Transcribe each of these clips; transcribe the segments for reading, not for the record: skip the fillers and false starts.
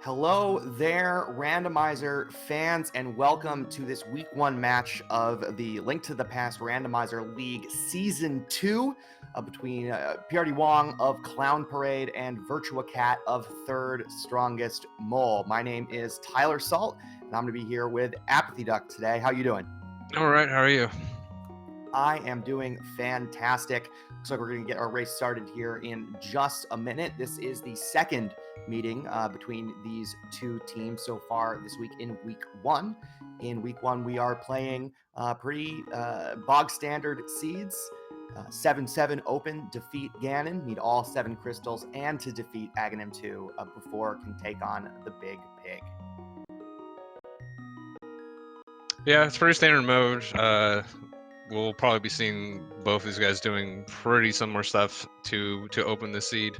Hello there, Randomizer fans, and welcome to this Week 1 match of the Link to the Past Randomizer League Season 2 between prdwong of Clown Parade and VirtuaCat of Third Strongest Mole. My name is Tyler Salt, and I'm going to be here with Apathy Duck today. How you doing? All right, how are you? I am doing fantastic. Looks like we're going to get our race started here in just a minute. This is the second meeting between these two teams so far this week in Week 1. In Week 1, we are playing pretty bog standard seeds. 7-7 open, defeat Ganon, need all 7 crystals, and to defeat Aghanim 2 before can take on the Big Pig. Yeah, it's pretty standard mode. We'll probably be seeing both these guys doing pretty similar stuff to open the seed.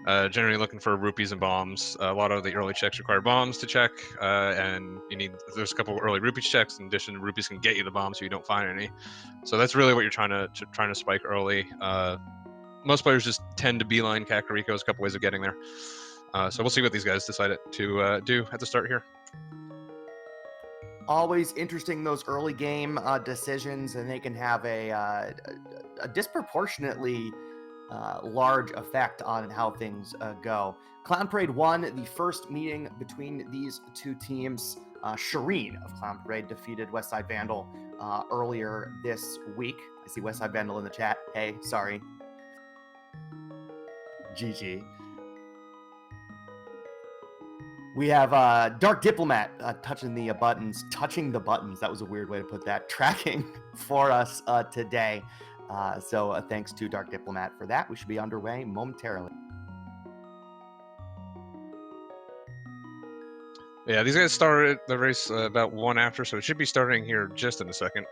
Generally looking for rupees and bombs. A lot of the early checks require bombs to check, and there's a couple early rupees checks. In addition, rupees can get you the bombs so you don't find any. So that's really what you're trying to spike early. Most players just tend to beeline Kakariko. There's a couple ways of getting there. So we'll see what these guys decide to do at the start here. Always interesting, those early game decisions, and they can have a disproportionately large effect on how things go. Clown Parade won the first meeting between these two teams. Shireen of Clown Parade defeated Westside Vandal earlier this week. I see Westside Vandal in the chat. Hey, sorry. GG. We have Dark Diplomat touching the buttons. That was a weird way to put that. Tracking for us today. So thanks to Dark Diplomat for that. We should be underway momentarily. Yeah, these guys started the race about 1 after, so it should be starting here just in a second.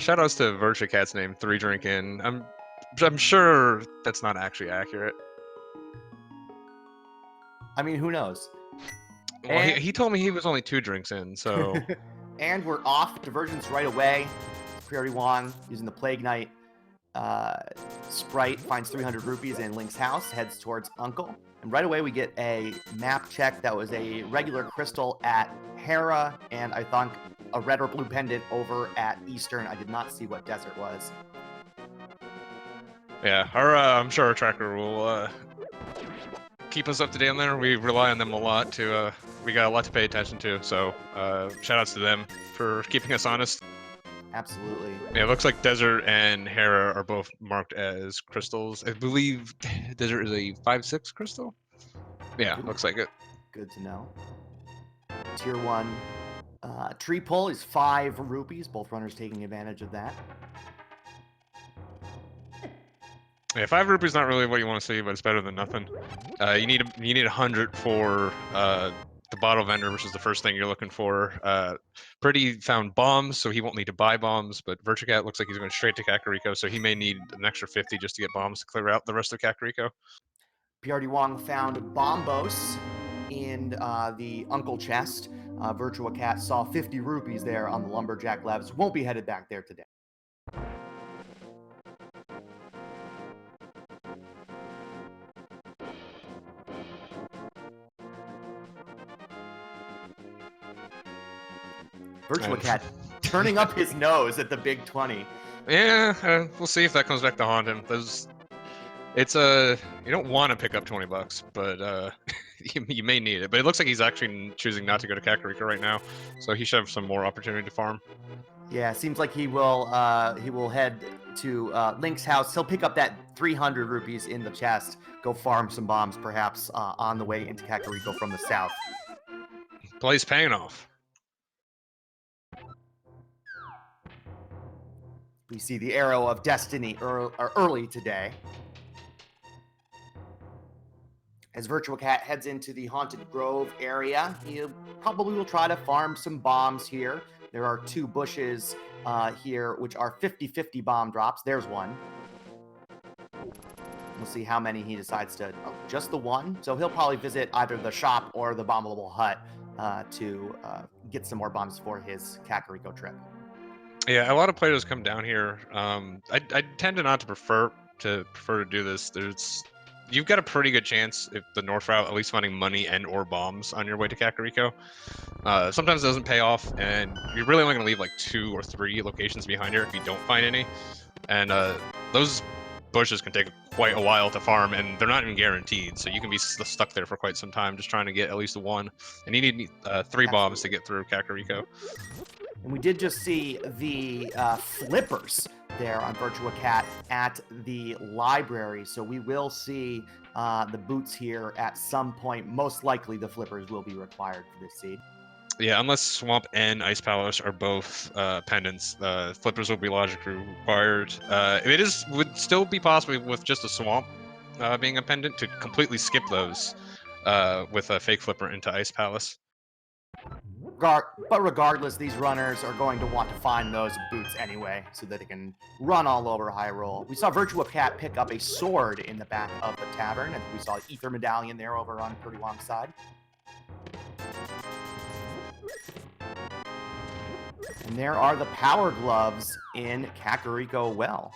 Shout outs to VirtuaCat's name, 3 Drink In. I'm sure that's not actually accurate. I mean, who knows? Well, he told me he was only 2 drinks in, so... And we're off divergence right away. prdwong using the Plague Knight. Sprite finds 300 rupees in Link's house, heads towards Uncle. And right away we get a map check that was a regular crystal at Hera, and I think a red or blue pendant over at Eastern. I did not see what desert was. Yeah, I'm sure our tracker will keep us up to date on there. We rely on them a lot we got a lot to pay attention to, so shout outs to them for keeping us honest. Absolutely. Yeah, it looks like Desert and Hera are both marked as crystals. I believe Desert is a 5-6 crystal? Yeah, looks like it. Good to know. Tier 1 tree pull is 5 rupees, both runners taking advantage of that. Yeah, 5 rupees not really what you want to see, but it's better than nothing. You need 100 for the bottle vendor, which is the first thing you're looking for. Pretty found bombs, so he won't need to buy bombs, but VirtuaCat looks like he's going straight to Kakariko, so he may need an extra 50 just to get bombs to clear out the rest of Kakariko. prdwong found Bombos in the Uncle chest. VirtuaCat saw 50 rupees there on the Lumberjack Labs. Won't be headed back there today. VirtuaCat turning up his nose at the big 20. Yeah, we'll see if that comes back to haunt him. It's you don't want to pick up 20 bucks, but you may need it. But it looks like he's actually choosing not to go to Kakariko right now, so he should have some more opportunity to farm. Yeah, seems like he will head to Link's house. He'll pick up that 300 rupees in the chest, go farm some bombs perhaps on the way into Kakariko from the south. Play's paying off. We see the arrow of destiny early today. As VirtuaCat heads into the Haunted Grove area, he probably will try to farm some bombs here. There are 2 bushes here, which are 50-50 bomb drops. There's one. We'll see how many he decides to... Oh, just the one? So he'll probably visit either the shop or the bombable hut to get some more bombs for his Kakariko trip. Yeah, a lot of players come down here. I tend to not to prefer to do this. There's you've got a pretty good chance if the north route at least finding money and or bombs on your way to Kakariko. Sometimes it doesn't pay off, and you're really only going to leave like 2 or 3 locations behind here if you don't find any. And those bushes can take quite a while to farm, and they're not even guaranteed, so you can be stuck there for quite some time just trying to get at least 1. And you need 3 bombs to get through Kakariko. And we did just see the flippers there on VirtuaCat at the library, so we will see the boots here at some point. Most likely the flippers will be required for this seed. Yeah, unless Swamp and Ice Palace are both pendants, flippers will be logically required. It would still be possible with just a Swamp being a pendant to completely skip those with a fake flipper into Ice Palace. But regardless, these runners are going to want to find those boots anyway, so that they can run all over Hyrule. We saw VirtuaCat pick up a sword in the back of the tavern, and we saw Ether Medallion there over on prdwong's side. And there are the power gloves in Kakariko Well.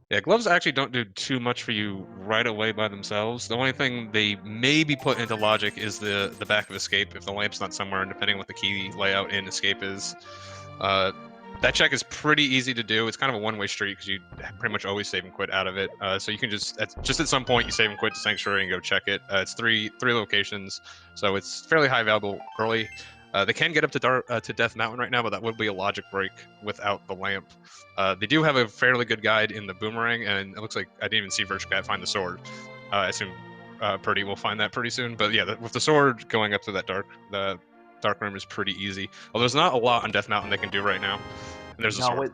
Yeah, gloves actually don't do too much for you right away by themselves. The only thing they maybe put into logic is the back of escape if the lamp's not somewhere, and depending on what the key layout in escape is. That check is pretty easy to do. It's kind of a one-way street because you pretty much always save and quit out of it. So you can just at some point you save and quit to Sanctuary and go check it. It's three locations, so it's fairly high valuable early. They can get up to Death Mountain right now, but that would be a logic break without the lamp. They do have a fairly good guide in the boomerang, and it looks like I didn't even see VirtuaCat find the sword. I assume Purdy will find that pretty soon. But yeah, with the sword going up to that dark room is pretty easy. Although there's not a lot on Death Mountain they can do right now. And there's a sword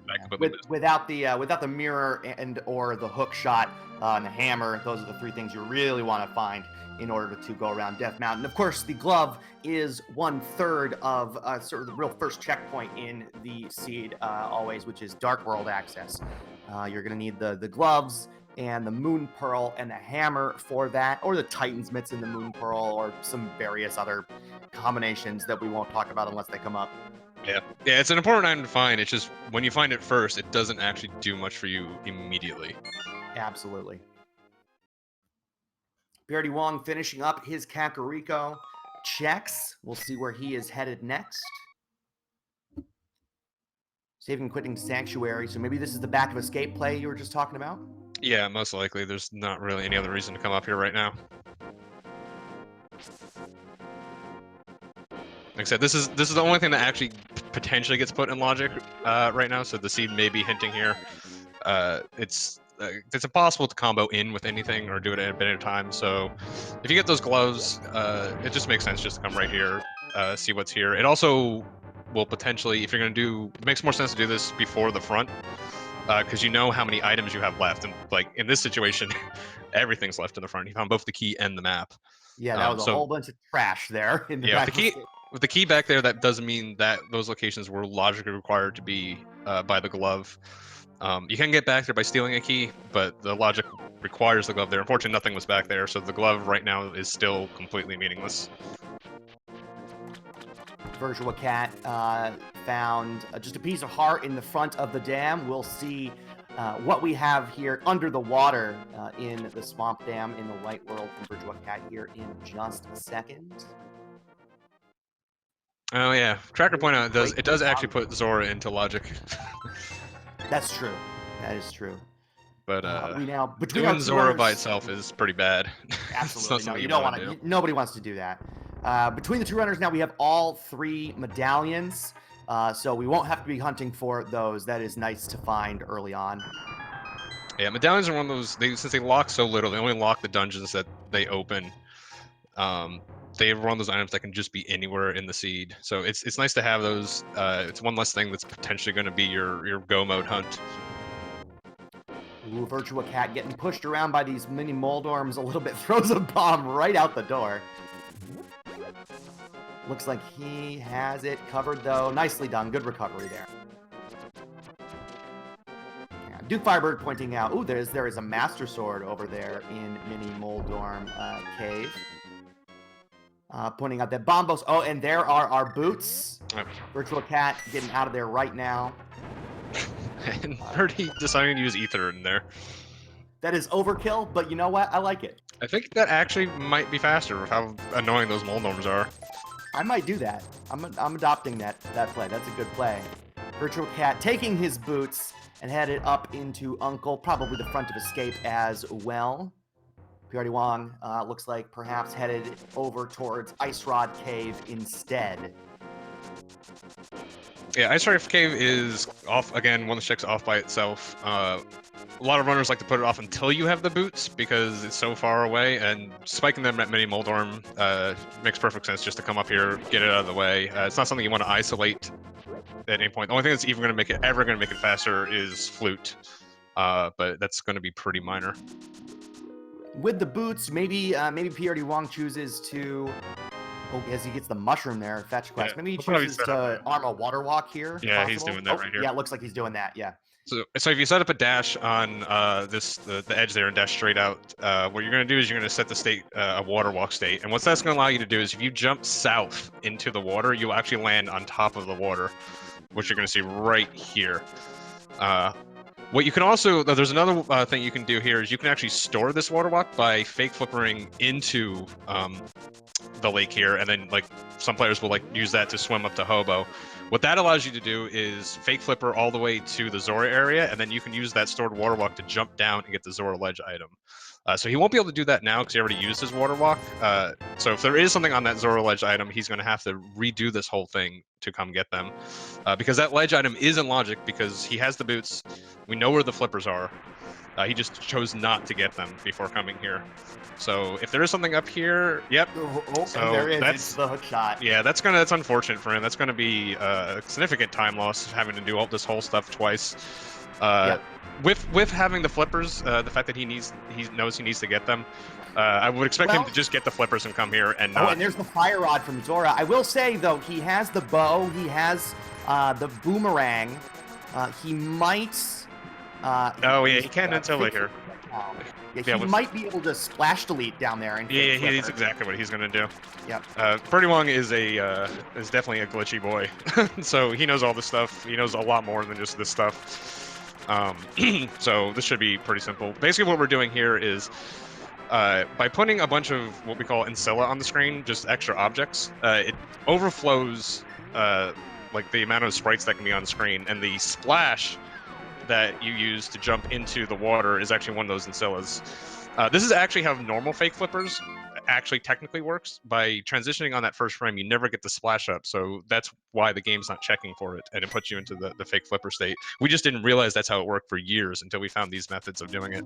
without the mirror and or the hook shot and the hammer. Those are the 3 things you really want to find in order to go around Death Mountain. Of course, the glove is 1/3 of sort of the real first checkpoint in the seed always, which is Dark World access. You're going to need the gloves and the Moon Pearl and the hammer for that, or the Titan's Mitts and the Moon Pearl, or some various other combinations that we won't talk about unless they come up. Yeah, it's an important item to find. It's just when you find it first, it doesn't actually do much for you immediately. Absolutely. prdwong finishing up his Kakariko checks. We'll see where he is headed next. Saving quitting Sanctuary, so maybe this is the back of escape play you were just talking about? Yeah, most likely. There's not really any other reason to come up here right now. Like I said, this is the only thing that actually potentially gets put in logic right now, so the seed may be hinting here. It's impossible to combo in with anything or do it at a bit at a time, so if you get those gloves, it just makes sense just to come right here, see what's here. It also will potentially, if you're going to do, it makes more sense to do this before the front, because you know how many items you have left, and like in this situation, everything's left in the front. You found both the key and the map. Yeah, that was a whole bunch of trash there. In the back with the key back there, that does mean that those locations were logically required to be by the glove. You can get back there by stealing a key, but the logic requires the glove there. Unfortunately, nothing was back there, so the glove right now is still completely meaningless. VirtuaCat found just a piece of heart in the front of the dam. We'll see what we have here under the water in the Swamp Dam in the Light World from VirtuaCat here in just a second. Oh yeah, Tracker point out it does actually put Zora into logic. That's true. That is true. But between doing Zora by itself is pretty bad. Absolutely, no, you don't want to. Nobody wants to do that. Between the 2 runners now, we have all 3 medallions, so we won't have to be hunting for those. That is nice to find early on. Yeah, medallions are one of those. Since they lock so little, they only lock the dungeons that they open. They have one of those items that can just be anywhere in the seed, so it's nice to have those. It's one less thing that's potentially going to be your go mode hunt. Ooh, VirtuaCat getting pushed around by these mini Moldorms a little bit, throws a bomb right out the door. Looks like he has it covered though. Nicely done, good recovery there. Yeah, Duke Firebird pointing out, ooh, there is a Master Sword over there in mini Moldorm cave. Pointing out that Bombos. Oh, and there are our boots. VirtuaCat getting out of there right now. And Birdie deciding to use Ether in there. That is overkill, but you know what? I like it. I think that actually might be faster with how annoying those mold norms are. I might do that. I'm adopting that play. That's a good play. VirtuaCat taking his boots and headed up into Uncle, probably the front of escape as well. prdwong looks like perhaps headed over towards Ice Rod Cave instead. Yeah, Ice Rod Cave is off again. One of the checks off by itself. A lot of runners like to put it off until you have the boots because it's so far away, and spiking them at mini Moldorm makes perfect sense just to come up here, get it out of the way. It's not something you want to isolate at any point. The only thing that's even going to make it faster is Flute, but that's going to be pretty minor. With the boots, maybe prdwong chooses to. Oh, as he gets the mushroom there, fetch quest. Yeah, Maybe he chooses to arm a water walk here. Yeah, possible. He's doing that right here. Yeah, it looks like he's doing that. Yeah. So if you set up a dash on the edge there and dash straight out, what you're going to do is you're going to set the state a water walk state, and what that's going to allow you to do is if you jump south into the water, you'll actually land on top of the water, which you're going to see right here. What you can also, there's another thing you can do here is you can actually store this water walk by fake flippering into the lake here, and then like some players will like use that to swim up to Hobo. What that allows you to do is fake flipper all the way to the Zora area, and then you can use that stored water walk to jump down and get the Zora ledge item. So he won't be able to do that now because he already used his water walk. So if there is something on that Zora ledge item, he's going to have to redo this whole thing to come get them. Because that ledge item is in logic because he has the boots. We know where the flippers are. He just chose not to get them before coming here. So if there is something up here, yep. So there is. It's the hook shot. Yeah, that's unfortunate for him. That's gonna be a significant time loss having to do all this whole stuff twice. Yep. With having the flippers, the fact that he knows he needs to get them, I would expect him to just get the flippers and come here and not. Oh, and there's the fire rod from Zora. I will say though, he has the bow, he has the boomerang. He might. Oh yeah, he can until later. Yeah, he might be able to splash delete down there. And he's exactly what he's gonna do. Yep. prdwong is definitely a glitchy boy, so he knows all this stuff. He knows a lot more than just this stuff. So this should be pretty simple. Basically, what we're doing here is by putting a bunch of what we call ancilla on the screen, just extra objects, it overflows like the amount of sprites that can be on the screen, and the splash that you use to jump into the water is actually one of those ancillas. This is actually how normal fake flippers actually technically works. By transitioning on that first frame, you never get the splash up, so that's why the game's not checking for it, and it puts you into the fake flipper state. We just didn't realize that's how it worked for years until we found these methods of doing it.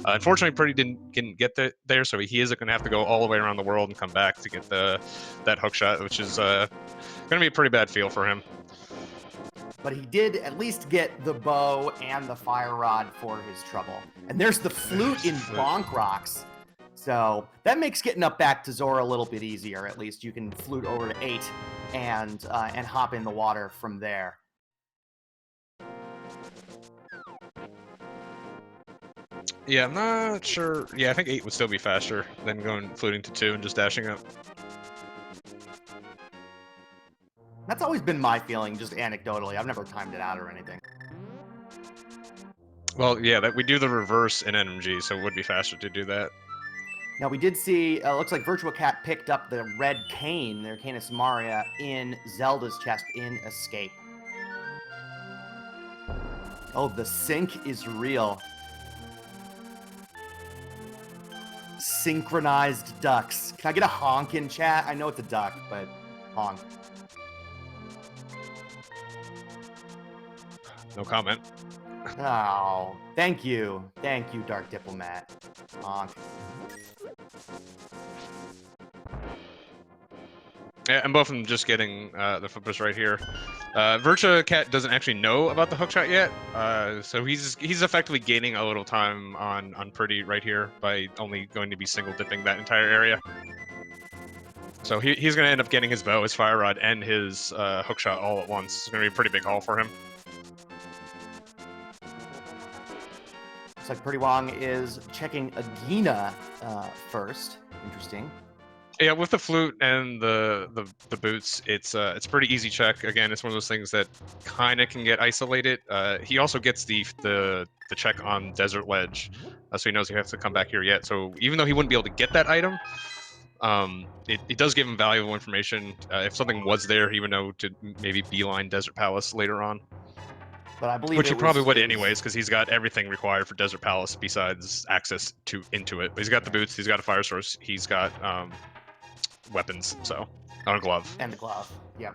Unfortunately, Pretty didn't get there, so he is going to have to go all the way around the world and come back to get that hook shot, which is going to be a pretty bad feel for him. But he did at least get the bow and the fire rod for his trouble. And there's the flute in Bonk Rocks. So that makes getting up back to Zora a little bit easier. At least you can flute over to 8 and hop in the water from there. Yeah, I'm not sure. Yeah, I think 8 would still be faster than going fluting to 2 and just dashing up. That's always been my feeling, just anecdotally. I've never timed it out or anything. Well, yeah, that we do the reverse in NMG, so it would be faster to do that. Now, we did see, looks like VirtuaCat picked up the red cane, their Canis Maria, in Zelda's chest in Escape. Oh, the sync is real. Synchronized ducks. Can I get a honk in chat? I know it's a duck, but honk. No comment. Oh, thank you. Thank you, Dark Diplomat. Honk. Yeah, and both of them just getting the flippers right here. VirtuaCat doesn't actually know about the hookshot yet, so he's effectively gaining a little time on Pretty right here by only going to be single dipping that entire area. So he's going to end up getting his bow, his fire rod, and his hookshot all at once. It's going to be a pretty big haul for him. Looks like prdwong is checking Agina first. Interesting. Yeah, with the flute and the boots, it's pretty easy check. Again, it's one of those things that kind of can get isolated. He also gets the check on Desert Ledge, so he knows he has to come back here yet. So even though he wouldn't be able to get that item, it does give him valuable information. If something was there, he would know to maybe beeline Desert Palace later on. But I believe Which he probably would it anyways, because he's got everything required for Desert Palace besides access into it. But he's got the boots, he's got a fire source, he's got weapons, so on a glove. And the glove, yeah.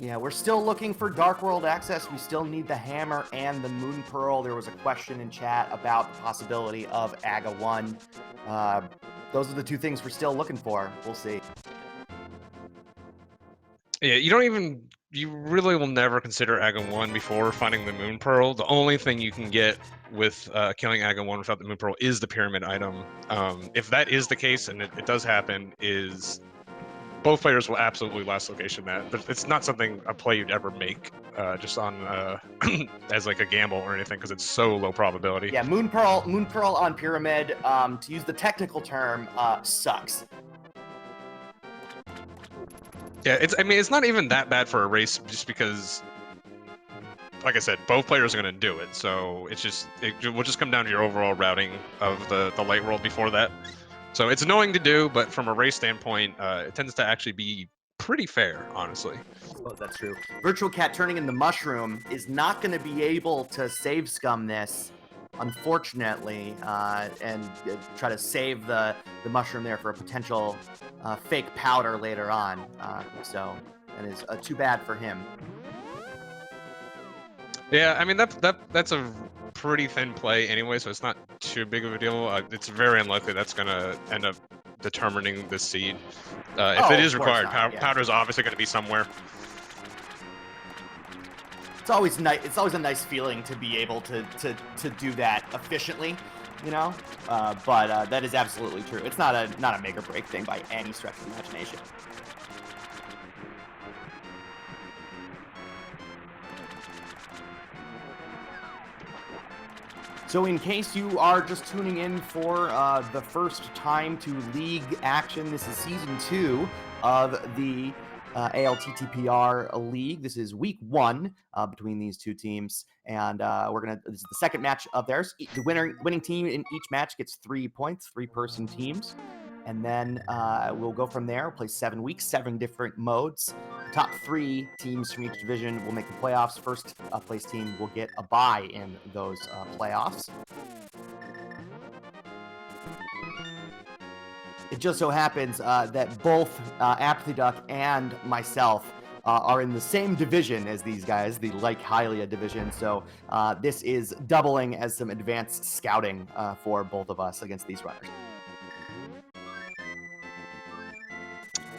Yeah, we're still looking for Dark World access. We still need the hammer and the Moon Pearl. There was a question in chat about the possibility of AGA 1. Those are the two things we're still looking for. We'll see. Yeah, you really will never consider AGA 1 before finding the Moon Pearl. The only thing you can get with killing AGA 1 without the Moon Pearl is the Pyramid item. If that is the case, and it does happen, is both players will absolutely last location that, but it's not something a play you'd ever make just on as like a gamble or anything, because it's so low probability. Yeah, Moon Pearl on Pyramid, to use the technical term, sucks. Yeah, it's not even that bad for a race, just because, like I said, both players are going to do it. So it will just come down to your overall routing of the light world before that. So it's annoying to do, but from a race standpoint, it tends to actually be pretty fair, honestly. I suppose that's true. VirtuaCat turning into Mushroom is not going to be able to save scum this, unfortunately, and try to save the Mushroom there for a potential fake powder later on. So that is too bad for him. Yeah, I mean that's a pretty thin play anyway, so it's not too big of a deal. It's very unlikely that's going to end up determining the seed. If it is required, powder is obviously going to be somewhere. It's always nice. It's always a nice feeling to be able to do that efficiently, you know. But that is absolutely true. It's not a make or break thing by any stretch of the imagination. So in case you are just tuning in for the first time to League action, this is Season 2 of the ALTTPR League. This is Week 1 between these two teams, and this is the second match of theirs. The winning team in each match gets 3 points, 3-person teams, and then we'll go from there. We'll play 7 weeks, 7 different modes. The top 3 teams from each division will make the playoffs. First place team will get a bye in those playoffs. It just so happens that both Apathy Duck and myself are in the same division as these guys, the Like Hylia division. So this is doubling as some advanced scouting for both of us against these runners.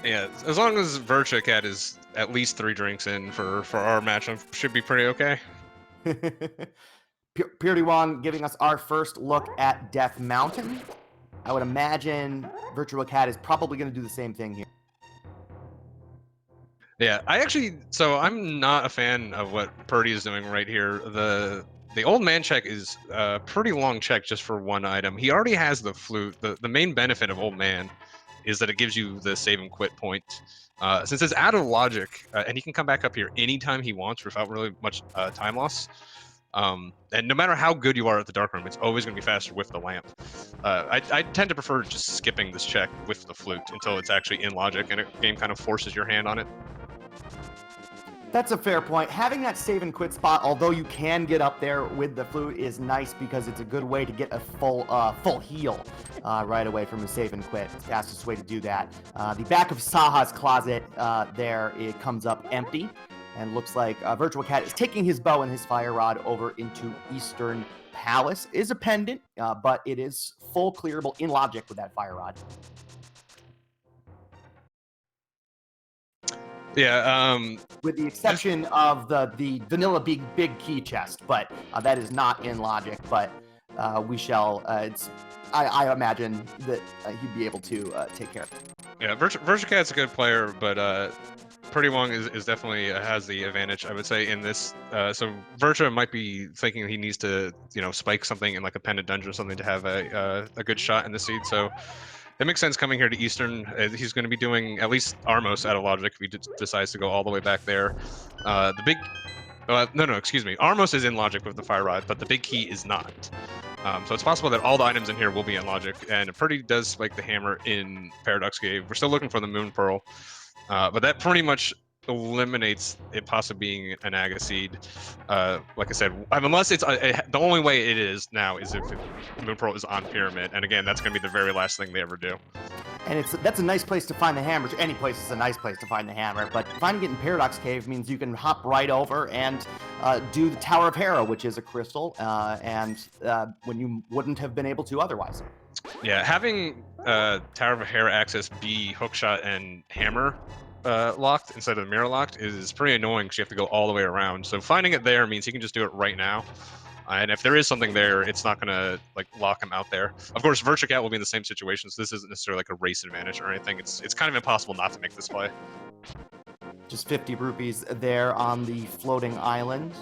Yeah, as long as VirtuaCat is at least 3 drinks in for our matchup, should be pretty okay. prdwong giving us our first look at Death Mountain. I would imagine VirtuaCat is probably going to do the same thing here. Yeah, so I'm not a fan of what Purdy is doing right here. The old man check is a pretty long check just for one item. He already has the flute. The main benefit of old man is that it gives you the save and quit point. Since it's out of logic, and he can come back up here anytime he wants without really much time loss. And no matter how good you are at the dark room, it's always going to be faster with the lamp. I tend to prefer just skipping this check with the flute until it's actually in logic and a game kind of forces your hand on it. That's a fair point. Having that save and quit spot, although you can get up there with the flute, is nice because it's a good way to get a full heal right away from the save and quit. It's the fastest way to do that. The back of Saha's closet there, it comes up empty. And looks like VirtuaCat is taking his bow and his fire rod over into Eastern Palace. It is a pendant, but it is full clearable in logic with that fire rod. Yeah. With the exception of the vanilla big key chest, but that is not in logic. But we shall. I imagine that he'd be able to take care of it. Yeah, VirtuaCat's a good player, but prdwong is definitely has the advantage, I would say, in this. So Virtua might be thinking he needs to, spike something in like a pendant dungeon or something to have a good shot in the seed. So it makes sense coming here to Eastern. He's going to be doing at least Armos out of Logic if he decides to go all the way back there. The big... no, excuse me. Armos is in Logic with the Fire Rod, but the big key is not. So it's possible that all the items in here will be in Logic, and Purdy does spike the hammer in Paradox Cave. We're still looking for the Moon Pearl, but that pretty much eliminates it possibly being an Aga seed. Like I said, unless it's the only way it is now is if Moon Pearl is on Pyramid, and again, that's going to be the very last thing they ever do. And that's a nice place to find the hammer. Any place is a nice place to find the hammer, but finding it in Paradox Cave means you can hop right over and do the Tower of Hera, which is a crystal, and when you wouldn't have been able to otherwise. Yeah, having Tower of Hera access be hookshot and hammer locked instead of mirror locked is pretty annoying because you have to go all the way around. So finding it there means he can just do it right now. And if there is something there, it's not going to lock him out there. Of course, VirtuaCat will be in the same situation, so this isn't necessarily like a race advantage or anything. It's kind of impossible not to make this play. Just 50 rupees there on the floating island.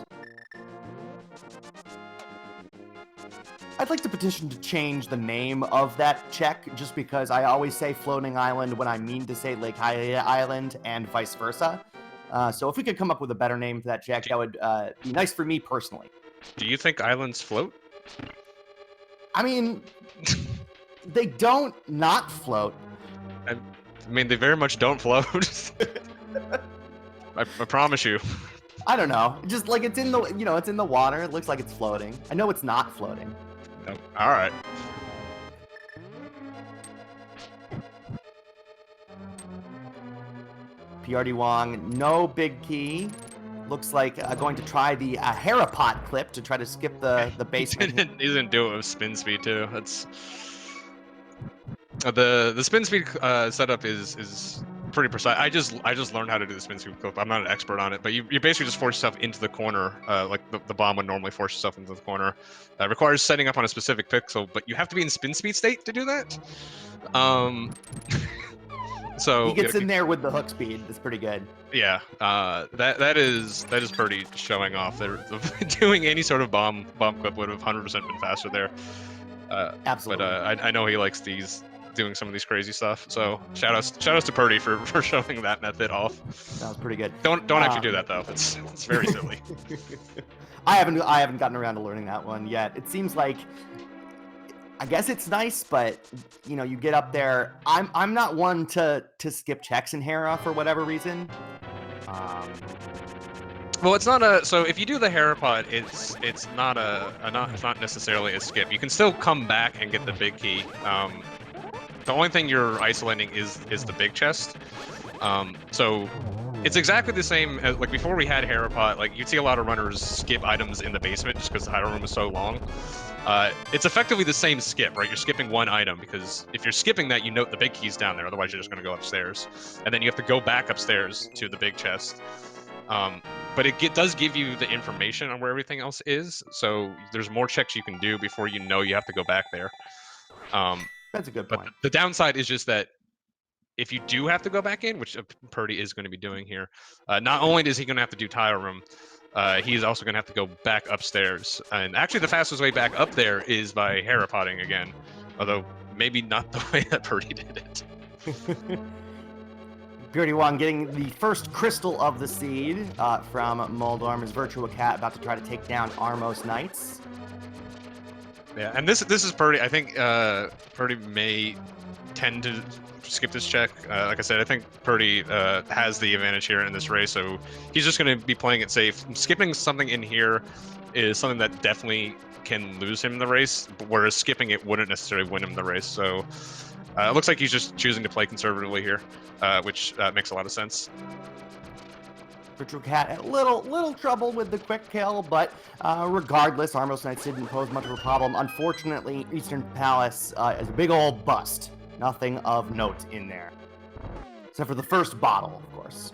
I'd like to petition to change the name of that check, just because I always say floating island when I mean to say Lake Hylia Island and vice versa. So if we could come up with a better name for that check, that would be nice for me personally. Do you think islands float? I mean, they don't not float. I mean, they very much don't float. I promise you. I don't know. Just like it's in the, it's in the water. It looks like it's floating. I know it's not floating. Oh, all right. prdwong, no big key. Looks like going to try the Harapot clip to try to skip the basement. He didn't do it with spin speed too. That's the spin speed setup is pretty precise. I just learned how to do the spin speed clip. I'm not an expert on it, but you basically just force yourself into the corner, like the bomb would normally force yourself into the corner. It requires setting up on a specific pixel, but you have to be in spin speed state to do that. So he gets in there with the hook speed. That's pretty good. Yeah, that is pretty showing off. They're doing any sort of bomb clip would have 100% been faster there. Absolutely. But I know he likes doing some of these crazy stuff. So shout outs to Purdy for showing that method off. That was pretty good. Don't actually do that though. It's very silly. I haven't gotten around to learning that one yet. It seems like, I guess it's nice, but you get up there. I'm not one to skip checks in Hera for whatever reason. Well, it's not so if you do the Harapot, it's not necessarily a skip. You can still come back and get the big key. The only thing you're isolating is the big chest. So it's exactly the same as before we had Harapot. You'd see a lot of runners skip items in the basement just because the hiding room is so long. It's effectively the same skip, right? You're skipping one item because if you're skipping that, you note the big key's down there. Otherwise, you're just going to go upstairs, and then you have to go back upstairs to the big chest. But it does give you the information on where everything else is, so there's more checks you can do before you have to go back there. That's a good point. But the downside is just that if you do have to go back in, which Purdy is going to be doing here, not only is he going to have to do tile room, he's also going to have to go back upstairs. And actually, the fastest way back up there is by Harapotting again, although maybe not the way that Purdy did it. prdwong getting the first crystal of the seed from Moldorm is VirtuaCat about to try to take down Armos Knights. Yeah, and this is Purdy. I think Purdy may tend to skip this check. Like I said, I think Purdy has the advantage here in this race, so he's just going to be playing it safe. Skipping something in here is something that definitely can lose him the race, whereas skipping it wouldn't necessarily win him the race. So it looks like he's just choosing to play conservatively here, which makes a lot of sense. VirtuaCat had a little trouble with the quick kill, but regardless, Armos Knights didn't pose much of a problem. Unfortunately, Eastern Palace is a big old bust. Nothing of note in there. Except for the first bottle, of course.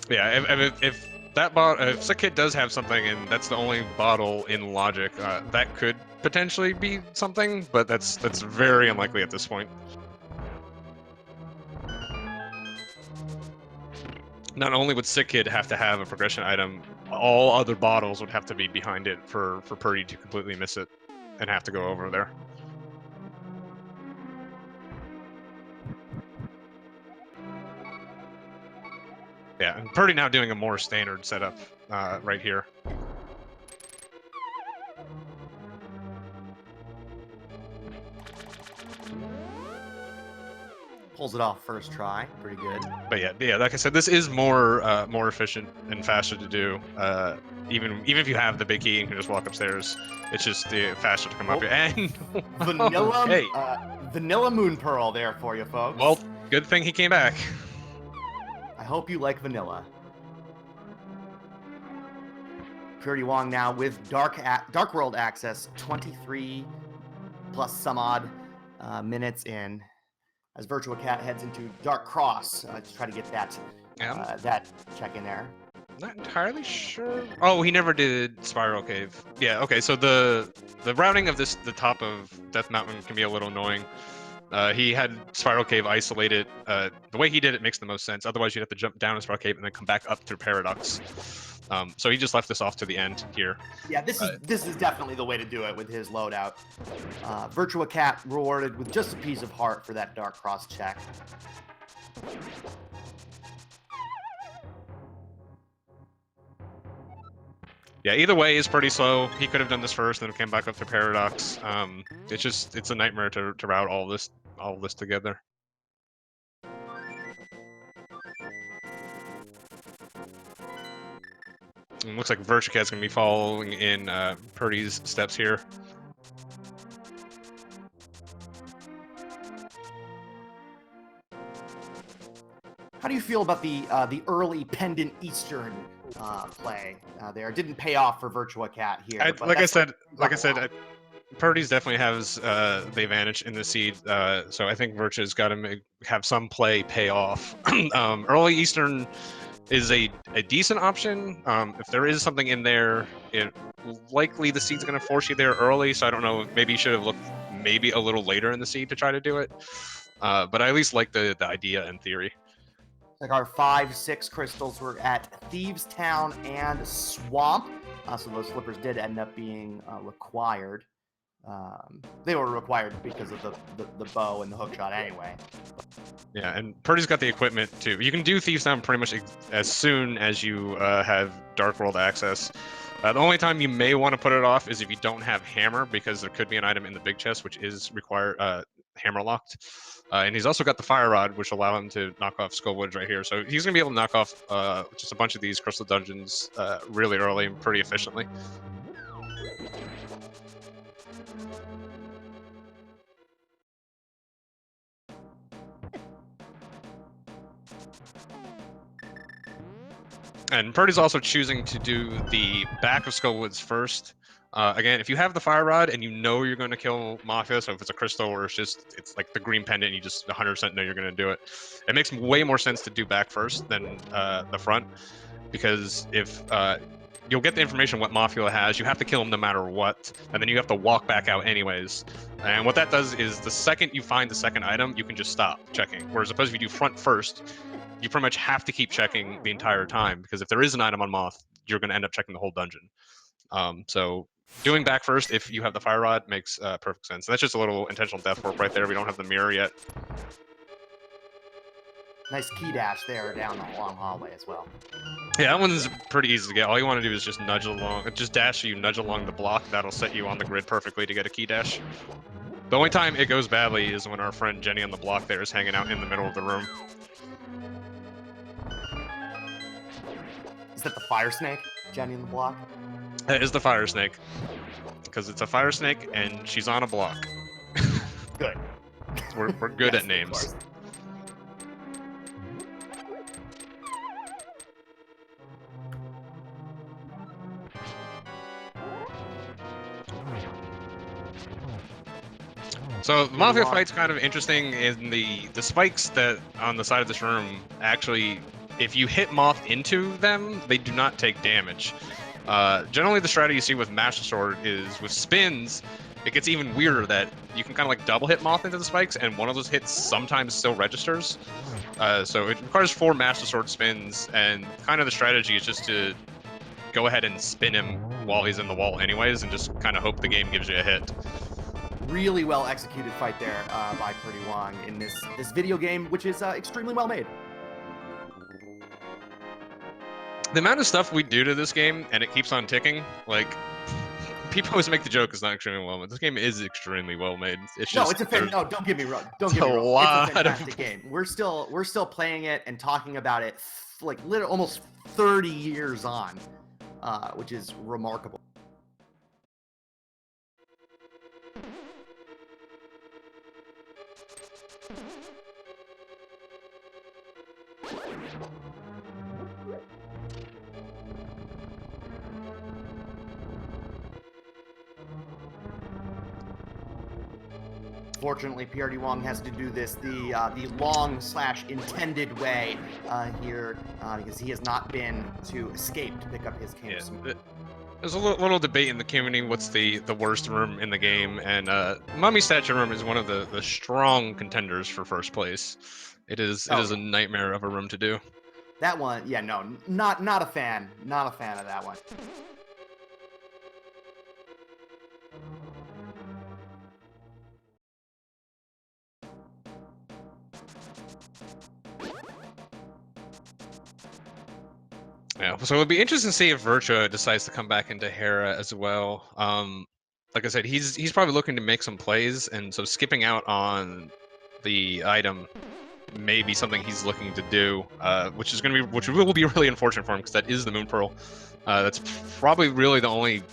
Yeah, if that bot, if Sick Kid does have something, and that's the only bottle in Logic, that could potentially be something, but that's very unlikely at this point. Not only would Sick Kid have to have a progression item, all other bottles would have to be behind it for Purdy to completely miss it and have to go over there. Yeah, and Purdy now doing a more standard setup right here. Pulls it off first try, pretty good. But yeah, like I said, this is more efficient and faster to do. Even if you have the big key and can just walk upstairs, it's just faster to come up here. And Vanilla, hey, vanilla moon pearl there for you, folks. well, good thing he came back. I hope you like vanilla. prdwong now with Dark World access, 23 plus some odd minutes in, as VirtuaCat heads into Dark Cross to try to get that that check in there. Not entirely sure. Oh, he never did Spiral Cave. Yeah, okay, so the routing of the top of Death Mountain can be a little annoying. He had Spiral Cave isolated. The way he did it makes the most sense. Otherwise, you'd have to jump down a Spiral Cave and then come back up through Paradox. So he just left this off to the end here. Yeah, this is definitely the way to do it with his loadout. VirtuaCat rewarded with just a piece of heart for that Dark Cross check. Yeah, either way is pretty slow. He could have done this first, then came back up to Paradox. It's a nightmare to route all this together. It looks like VirtuaCat's gonna be following in Purdy's steps here. How do you feel about the early Pendant Eastern play there? It didn't pay off for VirtuaCat here. Like I said, Purdy's definitely has the advantage in the seed, so I think Virtua's got to have some play pay off. Early Eastern is a decent option. If there is something in there, likely the seed's going to force you there early, so I don't know, maybe you should have looked maybe a little later in the seed to try to do it. But I at least like the idea in theory. Like our 5-6 crystals were at Thieves Town and Swamp, so those flippers did end up being required. They were required because of the bow and the hookshot anyway. Yeah, and Purdy's got the equipment too. You can do Thieves Town pretty much as soon as you have Dark World access. The only time you may want to put it off is if you don't have Hammer, because there could be an item in the big chest which is required Hammer locked. And he's also got the Fire Rod, which will allow him to knock off Skullwoods right here. So he's going to be able to knock off just a bunch of these Crystal Dungeons really early and pretty efficiently. And Purdy's also choosing to do the back of Skullwoods first. Again, if you have the Fire Rod and you know you're going to kill Mafia, so if it's a crystal or it's like the green pendant, you just 100% know you're going to do it. It makes way more sense to do back first than the front, because if you'll get the information what Mafia has, you have to kill him no matter what, and then you have to walk back out anyways. And what that does is the second you find the second item, you can just stop checking. Whereas opposed if you do front first, you pretty much have to keep checking the entire time, because if there is an item on Moth, you're going to end up checking the whole dungeon. So doing back first if you have the Fire Rod makes perfect sense. And that's just a little intentional death warp right there. We don't have the mirror yet. Nice key dash there down the long hallway as well. Yeah, that one's pretty easy to get. All you want to do is just nudge along, just dash so you nudge along the block. That'll set you on the grid perfectly to get a key dash. The only time it goes badly is when our friend Jenny on the block there is hanging out in the middle of the room. Is that the Fire Snake, Jenny in the block? That is the Fire Snake, because it's a Fire Snake and she's on a block. Good. We're good Yes, at names. So the Mafia fight's kind of interesting in the spikes that on the side of this room actually if you hit Moth into them, they do not take damage. Generally, the strategy you see with Master Sword is with spins, it gets even weirder that you can kind of like double hit Moth into the spikes, and one of those hits sometimes still registers. So it requires 4 Master Sword spins, and kind of the strategy is just to go ahead and spin him while he's in the wall anyways, and just kind of hope the game gives you a hit. Really well executed fight there by prdwong in this video game, which is extremely well made. The amount of stuff we do to this game, and it keeps on ticking, like, people always make the joke it's not extremely well made. This game is extremely well made. It's just, no, it's a no, don't get me wrong. Don't get me wrong. It's a fantastic game. We're still playing it and talking about it like literally almost 30 years on, which is remarkable. Fortunately, prdwong has to do this the long/intended way here because he has not been to escape to pick up his cane. Yeah, there's a little debate in the community what's the worst room in the game, and Mummy Statue Room is one of the strong contenders for first place. It is a nightmare of a room to do. That one, yeah, no, not a fan. Not a fan of that one. Yeah, so it'll be interesting to see if Virtua decides to come back into Hera as well. Like I said, he's probably looking to make some plays, and so skipping out on the item may be something he's looking to do, which will be really unfortunate for him because that is the Moon Pearl. That's probably really the only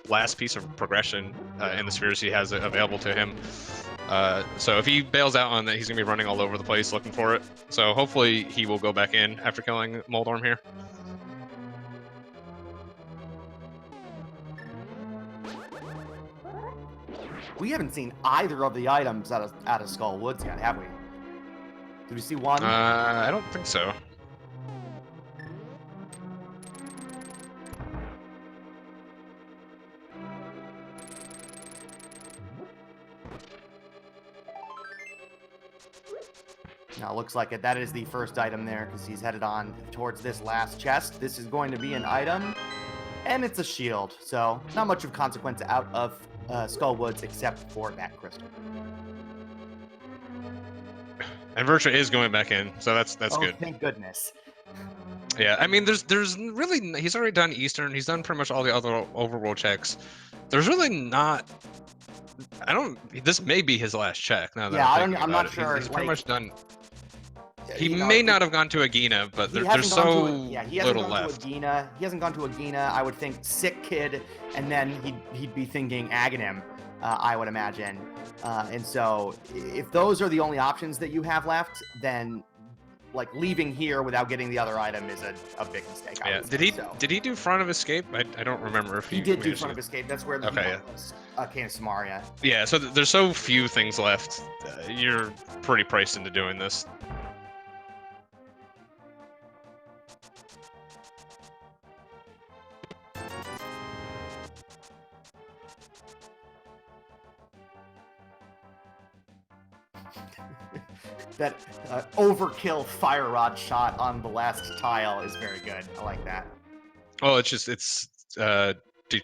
last piece of progression in the spheres he has available to him. So if he bails out on that, he's gonna be running all over the place looking for it. So hopefully he will go back in after killing Moldorm here. We haven't seen either of the items out of Skull Woods yet, have we? Did we see one? I don't think so. Now, it looks like that is the first item there because he's headed on towards this last chest. This is going to be an item, and it's a shield. So not much of consequence out of Skull Woods except for that crystal. And Virtua is going back in, so that's good. Thank goodness. Yeah, I mean, there's really, he's already done Eastern. He's done pretty much all the other overworld checks. There's really not. This may be his last check. Now that I'm not sure. He's pretty much done. He may not have gone to Agina, but there's so little left. He hasn't gone to Agina. I would think Sick Kid, and then he'd be thinking Aghanim, I would imagine. And so if those are the only options that you have left, then like leaving here without getting the other item is a big mistake. Yeah. Did he do Front of Escape? I don't remember if he did do Front of Escape. That's where the Cane of Samaria. Yeah. So there's so few things left. You're pretty priced into doing this. That overkill fire rod shot on the last tile is very good. I like that. Oh, it's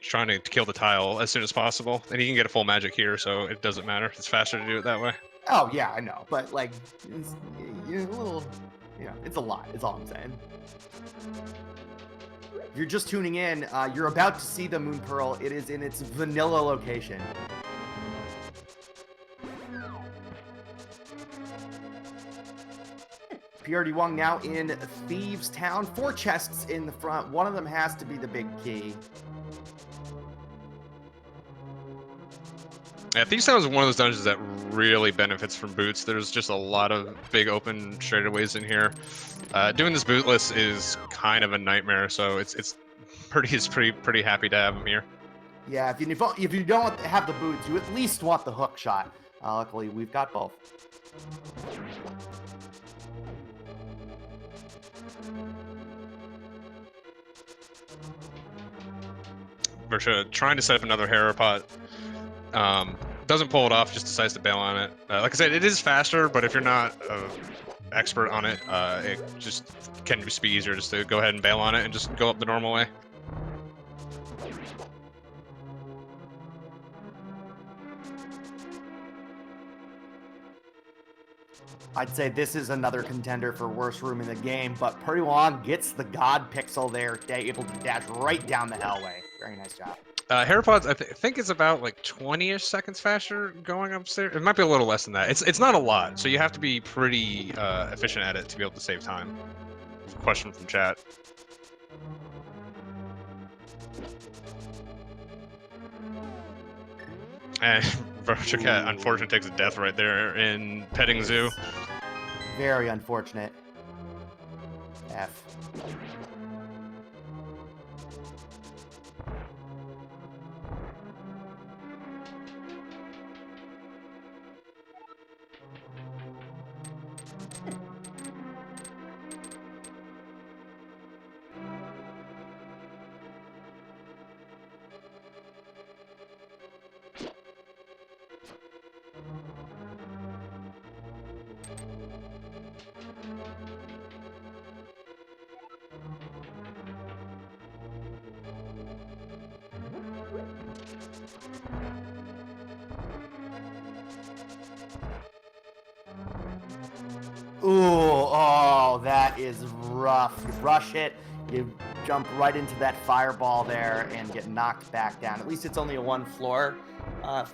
trying to kill the tile as soon as possible, and he can get a full magic here, so it doesn't matter. It's faster to do it that way. Oh yeah, I know, but like, it's a lot. It's all I'm saying. If you're just tuning in, you're about to see the Moon Pearl. It is in its vanilla location. prdwong now in Thieves Town. 4 chests in the front. One of them has to be the big key. Yeah, Thieves Town is one of those dungeons that really benefits from boots. There's just a lot of big open straightaways in here. Doing this bootless is kind of a nightmare, so it's pretty happy to have them here. Yeah, if you don't have the boots, you at least want the hook shot. Luckily, we've got both. Virtua trying to set up another Hera pot. Doesn't pull it off, just decides to bail on it. Like I said, it is faster, but if you're not expert on it, it just can just be easier just to go ahead and bail on it and just go up the normal way. I'd say this is another contender for worst room in the game, but prdwong gets the God Pixel there, able to dash right down the hellway. Very nice job. Herapods, I think it's about like 20-ish seconds faster going upstairs. It might be a little less than that. It's not a lot, so you have to be pretty efficient at it to be able to save time. Question from chat. And VirtuaCat, unfortunately, takes a death right there in Petting Zoo. Very unfortunate. F. Ooh, oh, that is rough. You rush it, you jump right into that fireball there and get knocked back down. At least it's only a one floor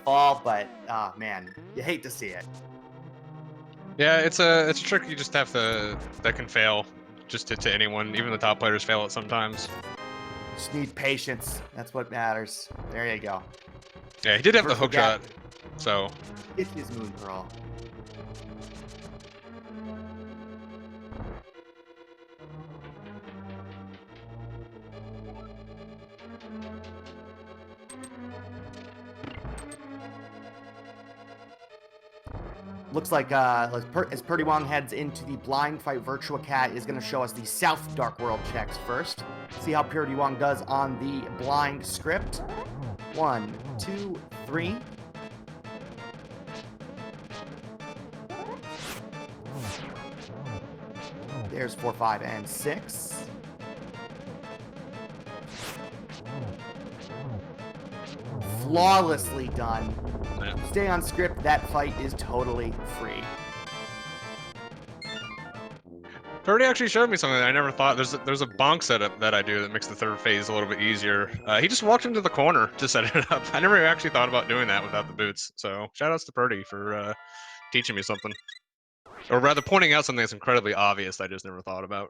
fall, but oh man, you hate to see it. Yeah, it's a trick you just have to that can fail just to anyone. Even the top players fail it sometimes. Just need patience. That's what matters. There you go. Yeah, he did have the hook shot, so. It's his Moon Pearl. Looks like as prdwong heads into the blind fight, VirtuaCat is going to show us the South Dark World checks first. See how prdwong does on the blind script. 1, 2, 3. There's 4, 5, and 6. Flawlessly done. Stay on script, that fight is totally free. Purdy actually showed me something that I never thought. There's a bonk setup that I do that makes the third phase a little bit easier. He just walked into the corner to set it up. I never actually thought about doing that without the boots. So shout outs to Purdy for teaching me something. Or rather pointing out something that's incredibly obvious I just never thought about.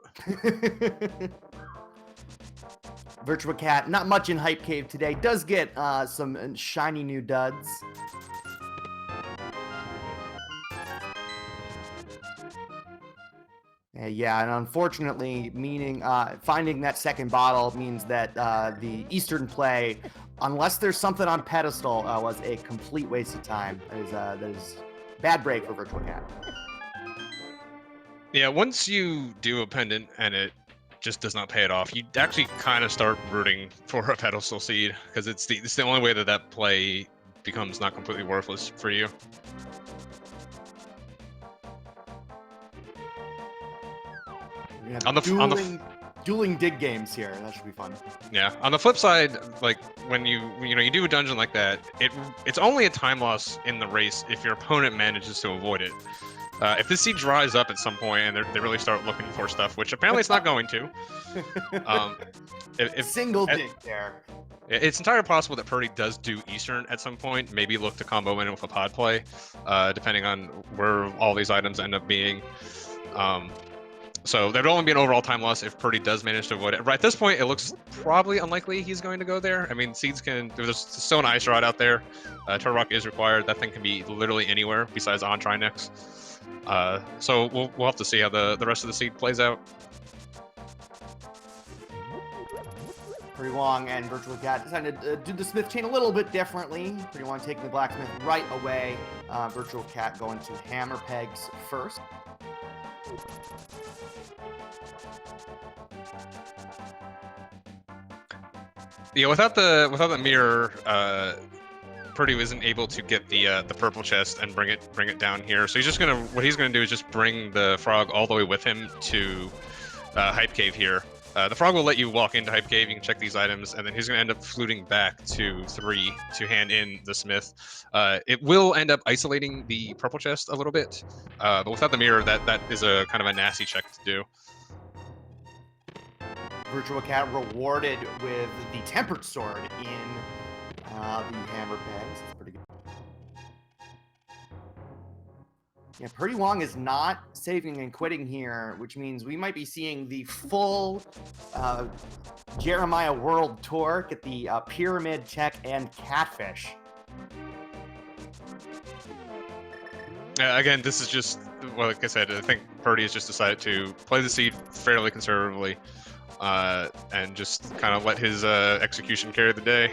VirtuaCat, not much in Hype Cave today. Does get some shiny new duds. Yeah, and unfortunately, finding that second bottle means that the Eastern play, unless there's something on pedestal, was a complete waste of time. That is bad break for VirtuaCat. Yeah, once you do a pendant and it just does not pay it off, you actually kind of start rooting for a pedestal seed because it's the only way that play becomes not completely worthless for you. On the dueling dig games here. That should be fun. Yeah. On the flip side, like when you do a dungeon like that, it's only a time loss in the race if your opponent manages to avoid it. If this seed dries up at some point and they really start looking for stuff, which apparently it's not going to. Single dig there. It's entirely possible that Purdy does do Eastern at some point. Maybe look to combo in with a pod play, depending on where all these items end up being. So there'd only be an overall time loss if Purdy does manage to avoid it. Right at this point, it looks probably unlikely he's going to go there. I mean, seeds there's still an ice rod out there. Turtle is required. That thing can be literally anywhere besides on Trinex. So we'll have to see how the rest of the seed plays out. prdwong and VirtuaCat decided to do the smith chain a little bit differently. prdwong taking the blacksmith right away. VirtuaCat going to hammer pegs first. Yeah, without the mirror, Purdy isn't able to get the purple chest and bring it down here. So what he's gonna do is just bring the frog all the way with him to Hype Cave here. The frog will let you walk into Hype Cave. You can check these items, and then he's gonna end up fluting back to 3 to hand in the smith. It will end up isolating the purple chest a little bit, but without the mirror, that is a kind of a nasty check to do. VirtuaCat rewarded with the tempered sword in the hammer pegs. That's pretty good. Yeah, prdwong is not saving and quitting here, which means we might be seeing the full Jeremiah World Tour, get the Pyramid Check and Catfish. Again, this is just, well, like I said, I think Purdy has just decided to play the seed fairly conservatively and just kind of let his execution carry the day.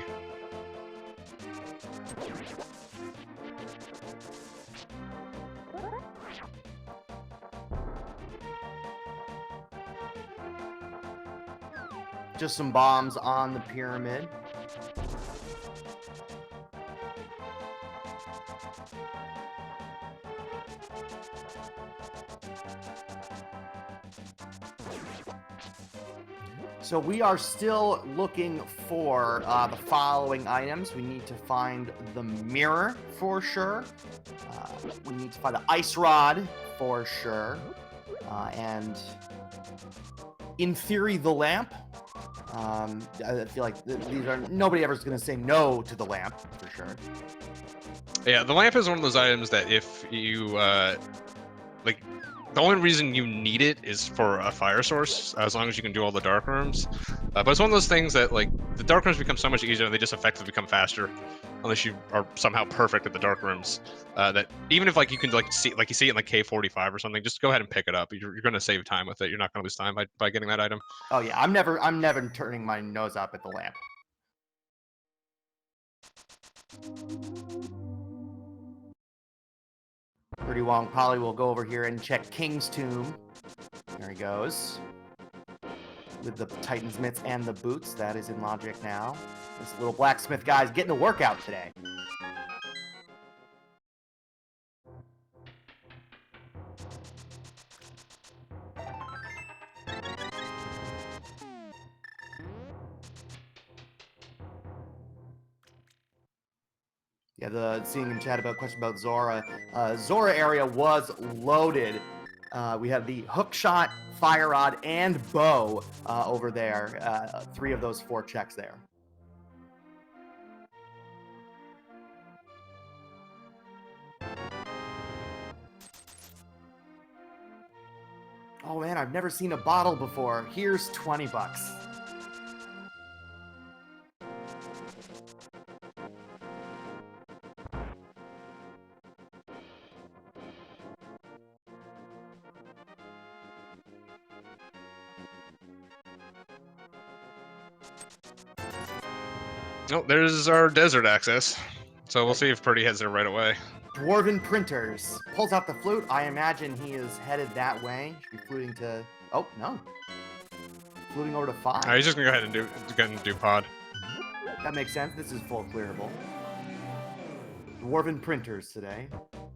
Just some bombs on the pyramid. So we are still looking for the following items. We need to find the mirror for sure. We need to find the ice rod for sure. And in theory, the lamp. I feel like these are, nobody ever is going to say no to the lamp for sure. Yeah, the lamp is one of those items that if you like, the only reason you need it is for a fire source, as long as you can do all the dark rooms. But it's one of those things that, like, the dark rooms become so much easier and they just effectively become faster, unless you are somehow perfect at the dark rooms. That even if, like, you can, like, see, like, you see it in like K45 or something, just go ahead and pick it up. You're going to save time with it. You're not going to lose time by getting that item. Oh yeah, I'm never turning my nose up at the lamp. prdwong probably will go over here and check King's Tomb. There he goes. With the Titan's mitts and the boots. That is in logic now. This little blacksmith guy's getting a workout today. Yeah, seeing in chat about question about Zora. Zora area was loaded. We have the hook shot, fire rod, and bow over there. 3 of those 4 checks there. Oh man, I've never seen a bottle before. Here's 20 bucks. Oh, there's our desert access. So we'll see if Purdy heads there right away. Dwarven Printers. Pulls out the flute. I imagine he is headed that way. Should be fluting to... Oh, no. Fluting over to 5. He's just going to go ahead and do pod. That makes sense. This is full clearable. Dwarven Printers today.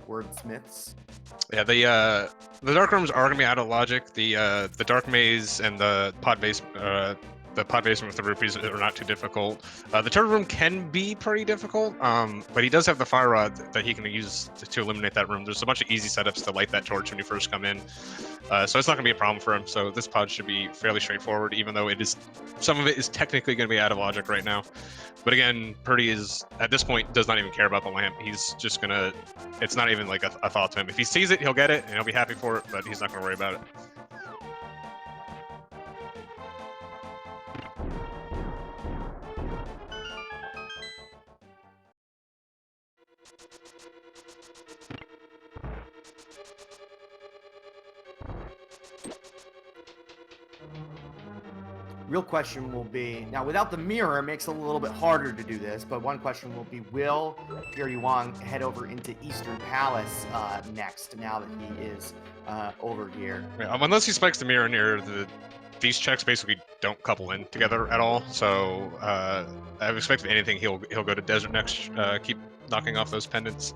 Wordsmiths. Yeah, the dark rooms are going to be out of logic. The dark maze and the pod base... the pod basement with the rupees are not too difficult. The turret room can be pretty difficult, but he does have the fire rod that he can use to illuminate that room. There's a bunch of easy setups to light that torch when you first come in, so it's not going to be a problem for him. So this pod should be fairly straightforward, even though some of it is technically going to be out of logic right now. But again, Purdy is, at this point, does not even care about the lamp. He's just going to, it's not even like a thought to him. If he sees it, he'll get it, and he'll be happy for it, but he's not going to worry about it. Real question will be, now without the mirror, it makes it a little bit harder to do this, but one question will be, will prdwong head over into Eastern Palace next, now that he is over here? Yeah, unless he spikes the mirror near the these checks basically don't couple in together at all. So I would expect if anything, he'll go to desert next, keep knocking off those pendants.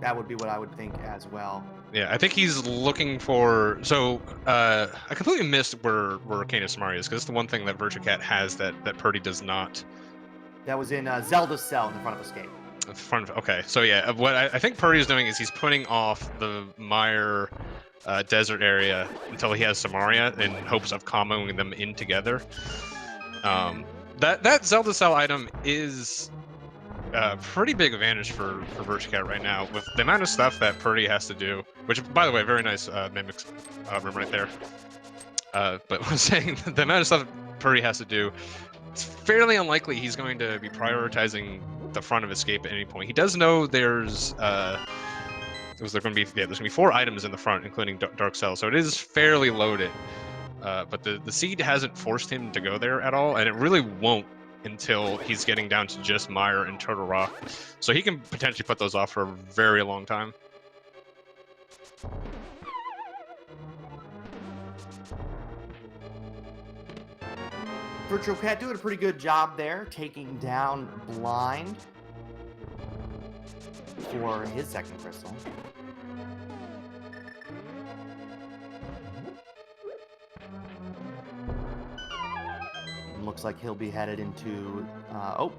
That would be what I would think as well. Yeah, I think he's looking for. So I completely missed where Canis Samari is, because it's the one thing that VirtuaCat has that Purdy does not. That was in Zelda's cell in the front of Escape. Okay, so yeah, what I think Purdy is doing is he's putting off the Mire desert area until he has Samaria in hopes of comboing them in together. That Zelda cell item is a pretty big advantage for VirtuaCat right now, with the amount of stuff that Purdy has to do, which, by the way, very nice Mimics room right there. But I was saying, the amount of stuff Purdy has to do, it's fairly unlikely he's going to be prioritizing the front of Escape at any point. He does know there's there's going to be 4 items in the front, including Dark Cell, so it is fairly loaded. But the seed hasn't forced him to go there at all, and it really won't until he's getting down to just Mire and Turtle Rock. So he can potentially put those off for a very long time. VirtuaCat doing a pretty good job there, taking down Blind for his second crystal. Looks like he'll be headed into, oh,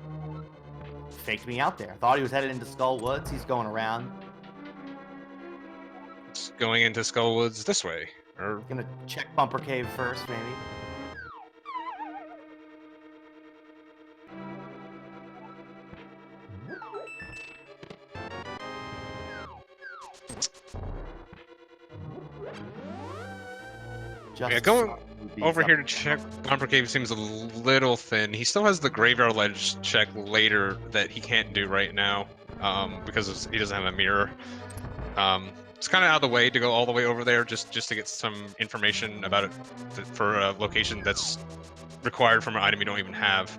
faked me out there. Thought he was headed into Skull Woods. He's going around. It's going into Skull Woods this way. Or Gonna check Bumper Cave first, maybe. yeah, going over here to check Bumper Cave seems a little thin. He still has the Graveyard Ledge check later that he can't do right now because he doesn't have a mirror. It's kind of out of the way to go all the way over there just to get some information about it for a location that's required from an item you don't even have.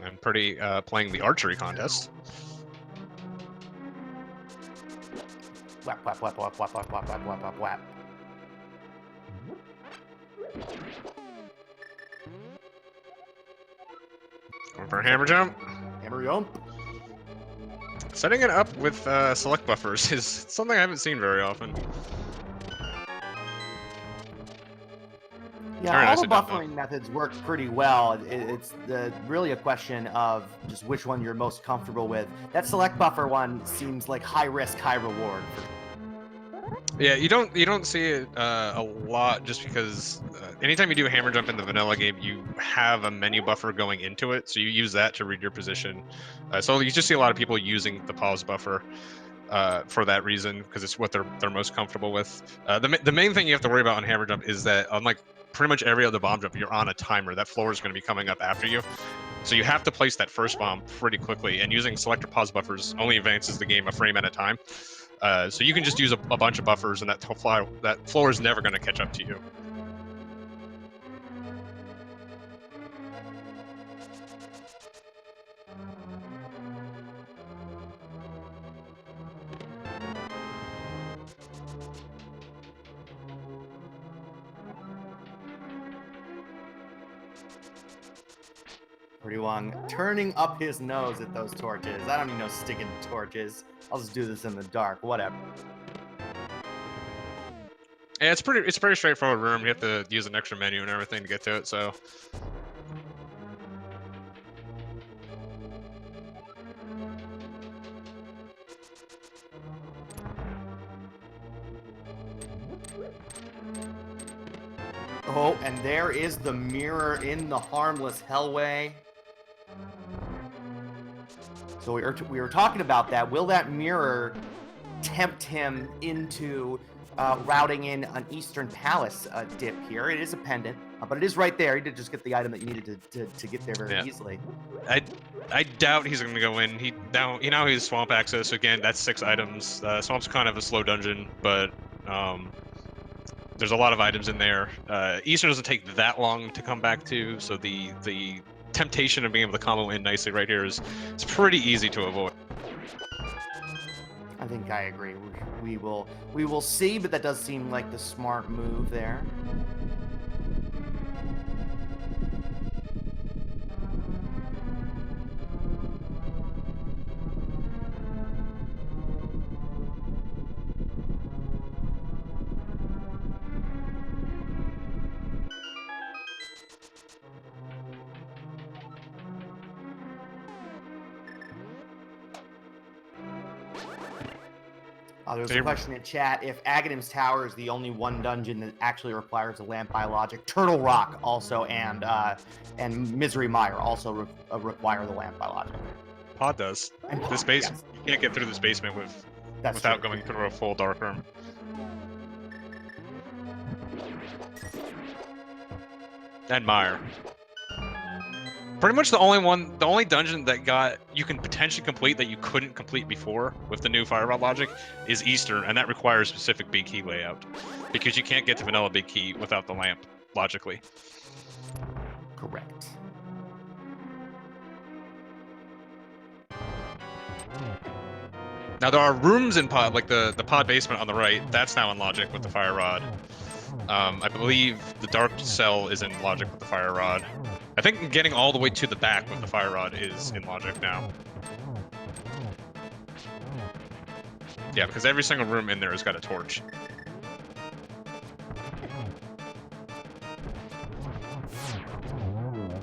And Purdy playing the archery contest. Whap, whap, whap, whap, whap, whap, whap, whap, whap, whap, whap. Going for a hammer jump. Hammer jump. Setting it up with select buffers is something I haven't seen very often. Yeah, all the buffering methods work pretty well. It's really a question of just which one you're most comfortable with. That select buffer one seems like high risk, high reward. Yeah, you don't see it a lot just because anytime you do a hammer jump in the vanilla game, you have a menu buffer going into it, so you use that to read your position. So you just see a lot of people using the pause buffer for that reason, because it's what they're most comfortable with. The main thing you have to worry about on hammer jump is that, unlike pretty much every other bomb jump, you're on a timer. That floor is going to be coming up after you, so you have to place that first bomb pretty quickly, and using selector pause buffers only advances the game a frame at a time. So you can just use a bunch of buffers, and that floor is never going to catch up to you. prdwong turning up his nose at those torches. I don't even know sticking torches. I'll just do this in the dark. Whatever. Yeah, it's pretty straightforward room. You have to use an extra menu and everything to get to it. So. Oh, and there is the mirror in the harmless Hellway. So we were talking about that. Will that mirror tempt him into routing in an Eastern Palace dip here? It is a pendant, but it is right there. He did just get the item that you needed to get there very easily. I doubt he's going to go in. Now he's Swamp Access. Again, that's 6 items. Swamp's kind of a slow dungeon, but there's a lot of items in there. Eastern doesn't take that long to come back to, so the temptation of being able to combo in nicely right here is pretty easy to avoid. think I agree. We will see, but that does seem like the smart move there. There's a question in chat. If Aghanim's Tower is the only one dungeon that actually requires a lamp biologic, Turtle Rock also and Misery Mire also require the lamp biologic. Pod does. And this base, yes. You can't get through this basement without going through a full dark room. And Mire. Pretty much the only dungeon that you can potentially complete that you couldn't complete before with the new Fire Rod logic is Eastern, and that requires specific big key layout because you can't get to vanilla big key without the lamp logically. Correct. Now there are rooms in pod, like the pod basement on the right. That's now in logic with the Fire Rod. I believe the Dark Cell is in logic with the Fire Rod. I think getting all the way to the back with the Fire Rod is in logic now. Yeah, because every single room in there has got a torch.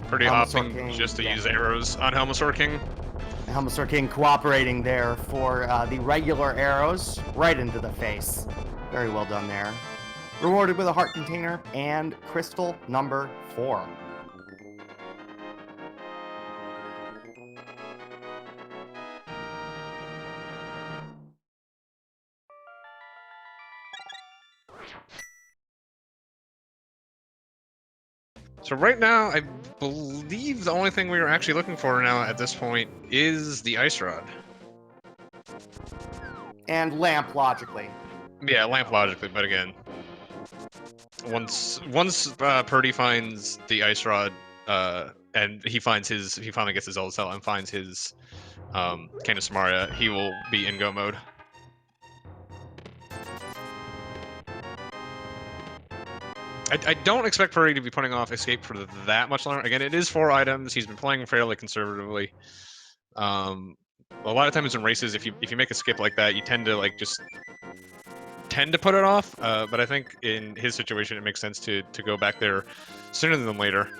Pretty hopping just to use arrows on Helmasaur King. Helmasaur King cooperating there for the regular arrows right into the face. Very well done there. Rewarded with a heart container and crystal number 4. So right now, I believe the only thing we are actually looking for now at this point is the Ice Rod. And lamp, logically. Yeah, lamp logically, but again, once Purdy finds the Ice Rod, and he finally gets his Zelda cell and finds his Cane of Samaria, he will be in go mode. I don't expect Purdy to be putting off Escape for that much longer. Again, it is 4 items. He's been playing fairly conservatively. A lot of times in races, if you make a skip like that, you tend to tend to put it off. But I think in his situation, it makes sense to go back there sooner than later.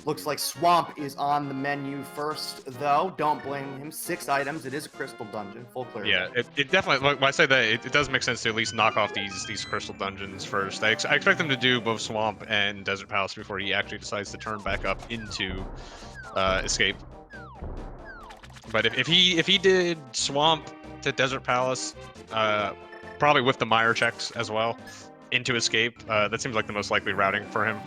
Looks like Swamp is on the menu first, though. Don't blame him. 6 items. It is a crystal dungeon. Full clear. Yeah, it definitely. When I say that, it does make sense to at least knock off these crystal dungeons first. I expect him to do both Swamp and Desert Palace before he actually decides to turn back up into Escape. But if he did Swamp to Desert Palace, probably with the Mire checks as well, into Escape, that seems like the most likely routing for him.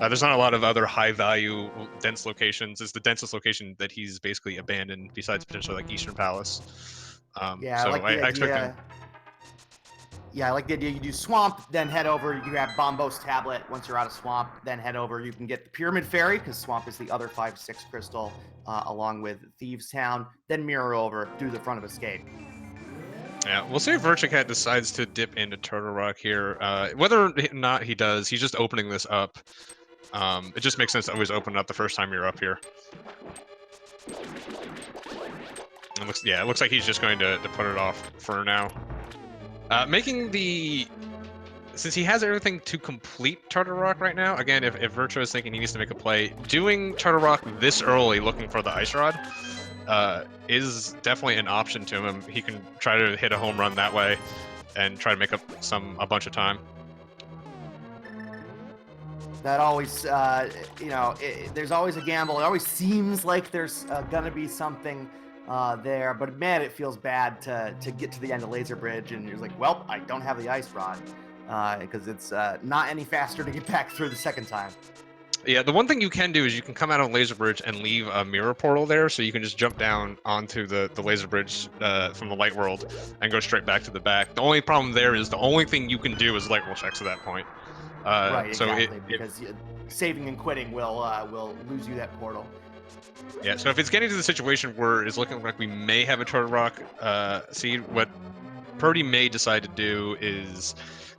There's not a lot of other high-value, dense locations. It's the densest location that he's basically abandoned, besides potentially like Eastern Palace. Yeah, so I like the I idea. expect him. Yeah, I like the idea. You do Swamp, then head over. You grab Bombos Tablet. Once you're out of Swamp, then head over. You can get the Pyramid Fairy, because Swamp is the other 5/6 crystal, along with Thieves Town. Then mirror over, do the front of Escape. Yeah, we'll see if VirtuaCat decides to dip into Turtle Rock here. Whether or not he does, he's just opening this up. It just makes sense to always open it up the first time you're up here. It looks like he's just going to put it off for now. Since he has everything to complete Turtle Rock right now, again, if Virtua is thinking he needs to make a play, doing Turtle Rock this early looking for the Ice Rod is definitely an option to him. He can try to hit a home run that way and try to make up a bunch of time. That always, there's always a gamble. It always seems like there's gonna be something there, but man, it feels bad to get to the end of Laser Bridge and you're like, well, I don't have the Ice Rod, because it's not any faster to get back through the second time. Yeah, the one thing you can do is you can come out on Laser Bridge and leave a mirror portal there, so you can just jump down onto the Laser Bridge from the Light World and go straight back to the back. The only problem there is the only thing you can do is Light World checks at that point. Right, exactly, because saving and quitting will lose you that portal. Yeah, so if it's getting to the situation where it's looking like we may have a Turtle Rock seed, what Purdy may decide to do is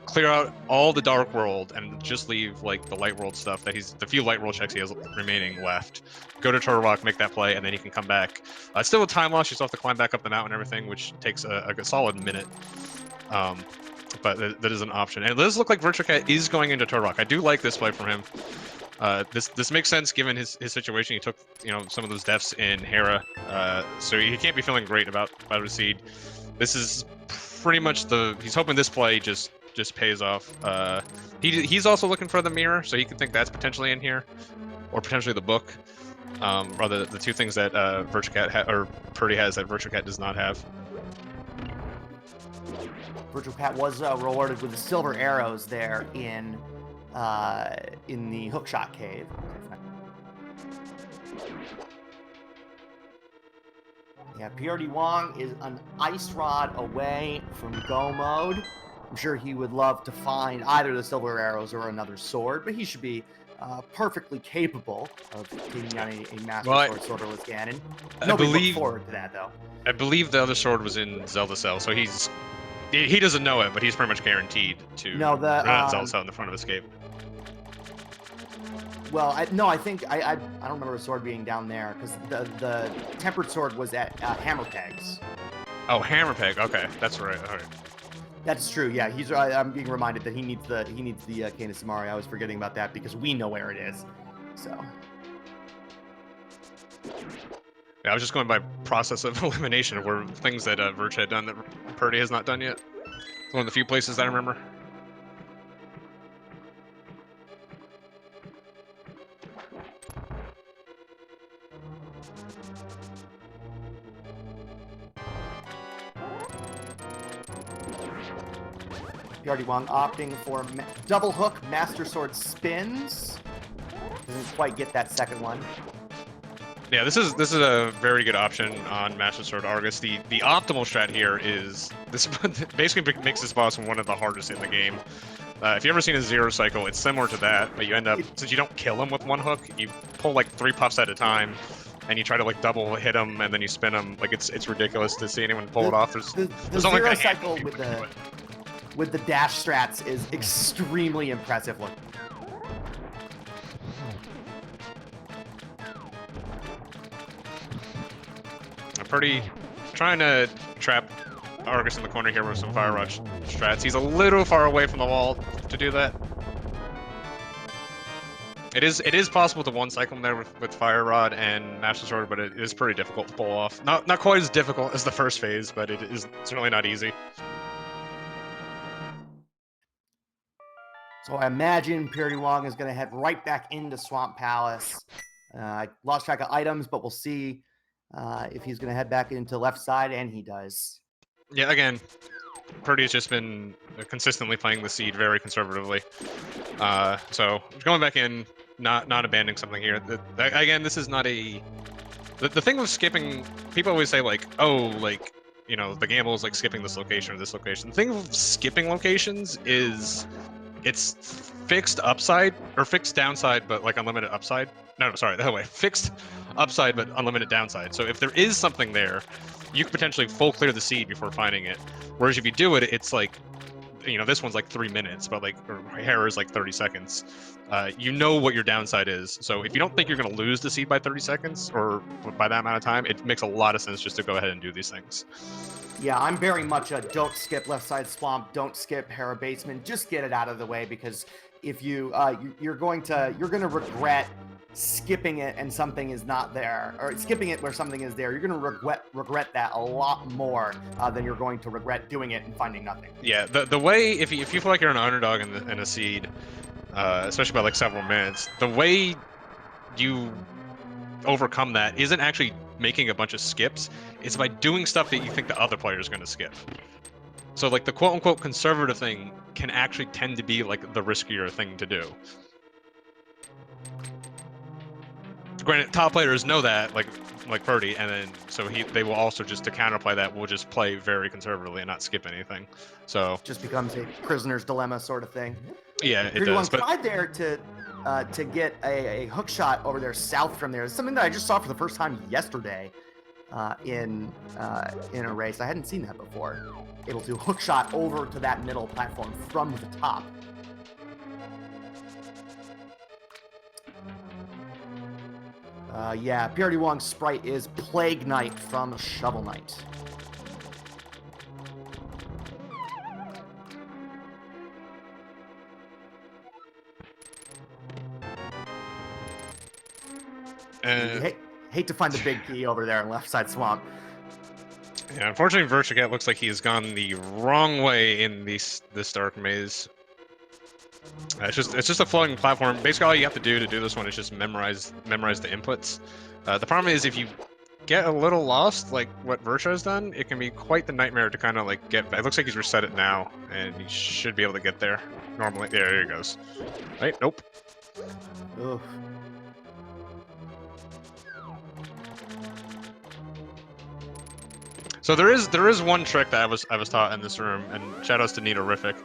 clear out all the Dark World and just leave like the Light World stuff that the few Light World checks he has remaining left. Go to Turtle Rock, make that play, and then he can come back. Still a time loss, you still have to climb back up the mountain and everything, which takes a solid minute. But that is an option. And it does look like VirtuaCat is going into Turtle Rock. I do like this play from him. This makes sense given his situation. He took some of those deaths in Hera, so he can't be feeling great about his seed. This is pretty much he's hoping this play just pays off. He's also looking for the mirror, so he could think that's potentially in here, or potentially the book, or the two things that VirtuaCat or Purdy has that VirtuaCat does not have. VirtuaCat was rewarded with the silver arrows there in the hookshot cave. Yeah, prdwong is an ice rod away from go mode. I'm sure he would love to find either the silver arrows or another sword, but he should be perfectly capable of taking on a master sword swordless cannon. Nobody look forward to that, though. I believe the other sword was in Zelda Cell, so he doesn't know it, but he's pretty much guaranteed to run Zelda Cell in the front of his cave. Well, I think I don't remember a sword being down there because the tempered sword was at Hammer Pegs. Oh, Hammer Peg. Okay, that's right. All right. That's true. Yeah, I'm being reminded that he needs the Cane of Samari. I was forgetting about that because we know where it is. So. Yeah, I was just going by process of elimination of where things that Virch had done that Purdy has not done yet. It's one of the few places that I remember. prdwong opting for double hook master sword spins. Doesn't quite get that second one. Yeah, this is a very good option on Master Sword Argus. The optimal strat here is this basically makes this boss one of the hardest in the game. If you've ever seen a zero cycle, it's similar to that, but you end up, since you don't kill him with one hook, you pull like 3 puffs at a time, and you try to like double hit him, and then you spin him. Like it's ridiculous to see anyone pull it off. There's only zero cycle with the dash strats is extremely impressive looking. Purdy trying to trap Argus in the corner here with some Fire Rush strats. He's a little far away from the wall to do that. It is possible to one cycle him there with Fire Rod and Master Sword, but it is pretty difficult to pull off. Not quite as difficult as the first phase, but it is certainly not easy. So I imagine prdwong is going to head right back into Swamp Palace. I lost track of items, but we'll see if he's going to head back into left side, and he does. Yeah, again, Purdy has just been consistently playing the seed very conservatively. So going back in, not abandoning something here. Again, this is not a... The thing with skipping, people always say like, oh, like, you know, the gamble is like skipping this location or this location. The thing with skipping locations is it's fixed upside, or fixed downside, but like unlimited upside. No, sorry, that way. Fixed upside, but unlimited downside. So if there is something there, you could potentially full clear the seed before finding it. Whereas if you do it, it's like, you know, this one's like 3 minutes, but like Hera is like 30 seconds. You know what your downside is. So if you don't think you're going to lose the seed by 30 seconds or by that amount of time, it makes a lot of sense just to go ahead and do these things. Yeah, I'm very much a don't skip left side swamp, don't skip Hera basement, just get it out of the way, because if you you're going to regret skipping it and something is not there, or skipping it where something is there. You're going to regret that a lot more than you're going to regret doing it and finding nothing. Yeah, the way, if you feel like you're an underdog in a seed, especially by like several minutes, the way you overcome that isn't actually making a bunch of skips. It's by doing stuff that you think the other player is going to skip. So like the quote-unquote conservative thing can actually tend to be like the riskier thing to do. Granted, top players know that, like Purdy, and then so they will also, just to counterplay that, will just play very conservatively and not skip anything. So just becomes a prisoner's dilemma sort of thing. Yeah, it does. But tried there to to get a hook shot over there south from there. It's something that I just saw for the first time yesterday in a race. I hadn't seen that before. Able to hook shot over to that middle platform from the top. Yeah, prdwong's sprite is Plague Knight from Shovel Knight. Hate to find the big key over there in left side swamp. Yeah, unfortunately, VirtuaCat looks like he has gone the wrong way in this dark maze. It's just a floating platform. Basically, all you have to do this one is just memorize the inputs. The problem is if you get a little lost, like what Virtua has done, it can be quite the nightmare to kind of like get back. It looks like he's reset it now, and he should be able to get there normally. There he goes. Right? Nope. Ugh. So there is one trick that I was taught in this room, and shoutouts to Neatorific,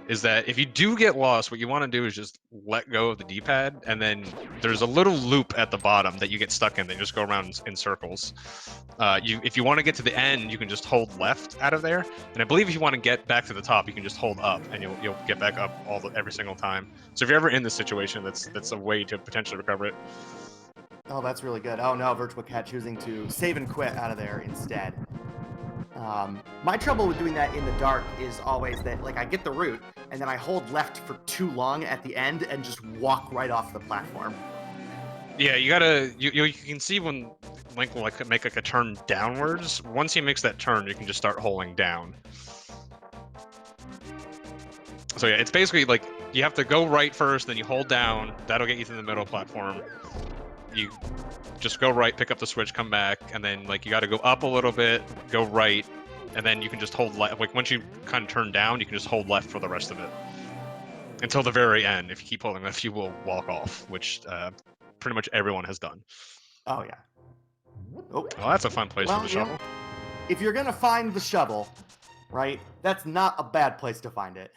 is that if you do get lost, what you want to do is just let go of the D-pad, and then there's a little loop at the bottom that you get stuck in. They just go around in circles. If you want to get to the end, you can just hold left out of there, and I believe if you want to get back to the top, you can just hold up, and you'll get back up every single time. So if you're ever in this situation, that's a way to potentially recover it. Oh, that's really good. Oh no, VirtuaCat choosing to save and quit out of there instead. My trouble with doing that in the dark is always that, like, I get the route, and then I hold left for too long at the end and just walk right off the platform. Yeah, you gotta, you can see when Link will like make like a turn downwards. Once he makes that turn, you can just start holding down. So yeah, it's basically like you have to go right first, then you hold down. That'll get you to the middle platform. You just go right, pick up the switch, come back, and then like you got to go up a little bit, go right, and then you can just hold left. Like once you kind of turn down, you can just hold left for the rest of it until the very end. If you keep holding left, you will walk off, which pretty much everyone has done. Oh yeah. Oh, well, that's a fun place for the shovel. If you're gonna find the shovel, right, that's not a bad place to find it.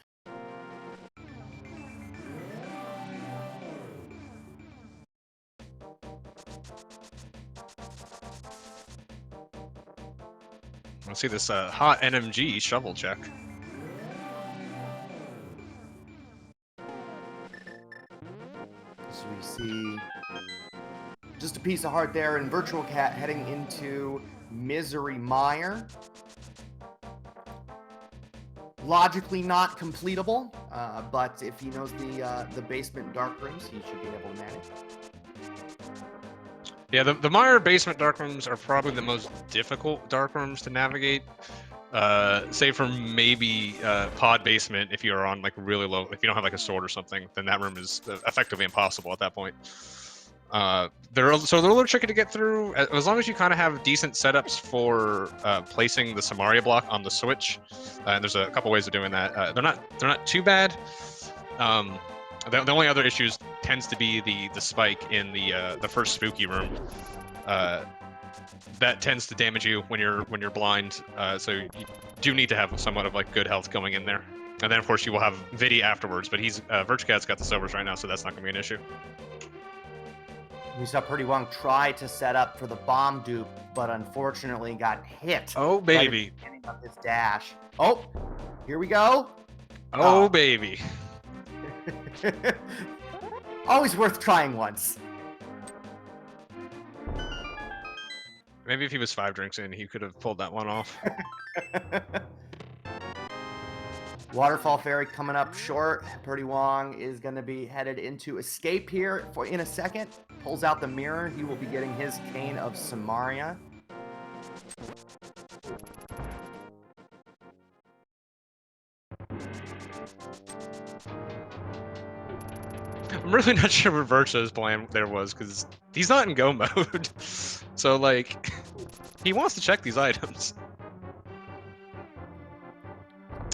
Let's see this hot NMG shovel check. So we see just a piece of heart there, and VirtuaCat heading into Misery Mire. Logically not completable, but if he knows the basement dark rooms, he should be able to manage. Yeah, the Mire basement dark rooms are probably the most difficult dark rooms to navigate. Save for maybe pod basement if you're on like really low, if you don't have like a sword or something, then that room is effectively impossible at that point. They're a little tricky to get through, as long as you kind of have decent setups for placing the Samaria block on the switch. And there's a couple ways of doing that. They're not too bad. The only other issues tends to be the spike in the first spooky room. That tends to damage you when you're blind. So you do need to have somewhat of like good health going in there. And then of course you will have Vidi afterwards, but VirtuaCat's got the silvers right now, so that's not gonna be an issue. We saw prdwong try to set up for the bomb dupe, but unfortunately got hit. Oh baby! Right at the beginning of his dash. Oh, here we go. Oh baby! Always worth trying once. Maybe if he was 5 drinks in, he could have pulled that one off. Waterfall Fairy coming up short. prdwong is going to be headed into escape here in a second. Pulls out the mirror. He will be getting his Cane of Samaria. I'm really not sure what Virtua's plan there was, because he's not in go mode. So, like, he wants to check these items.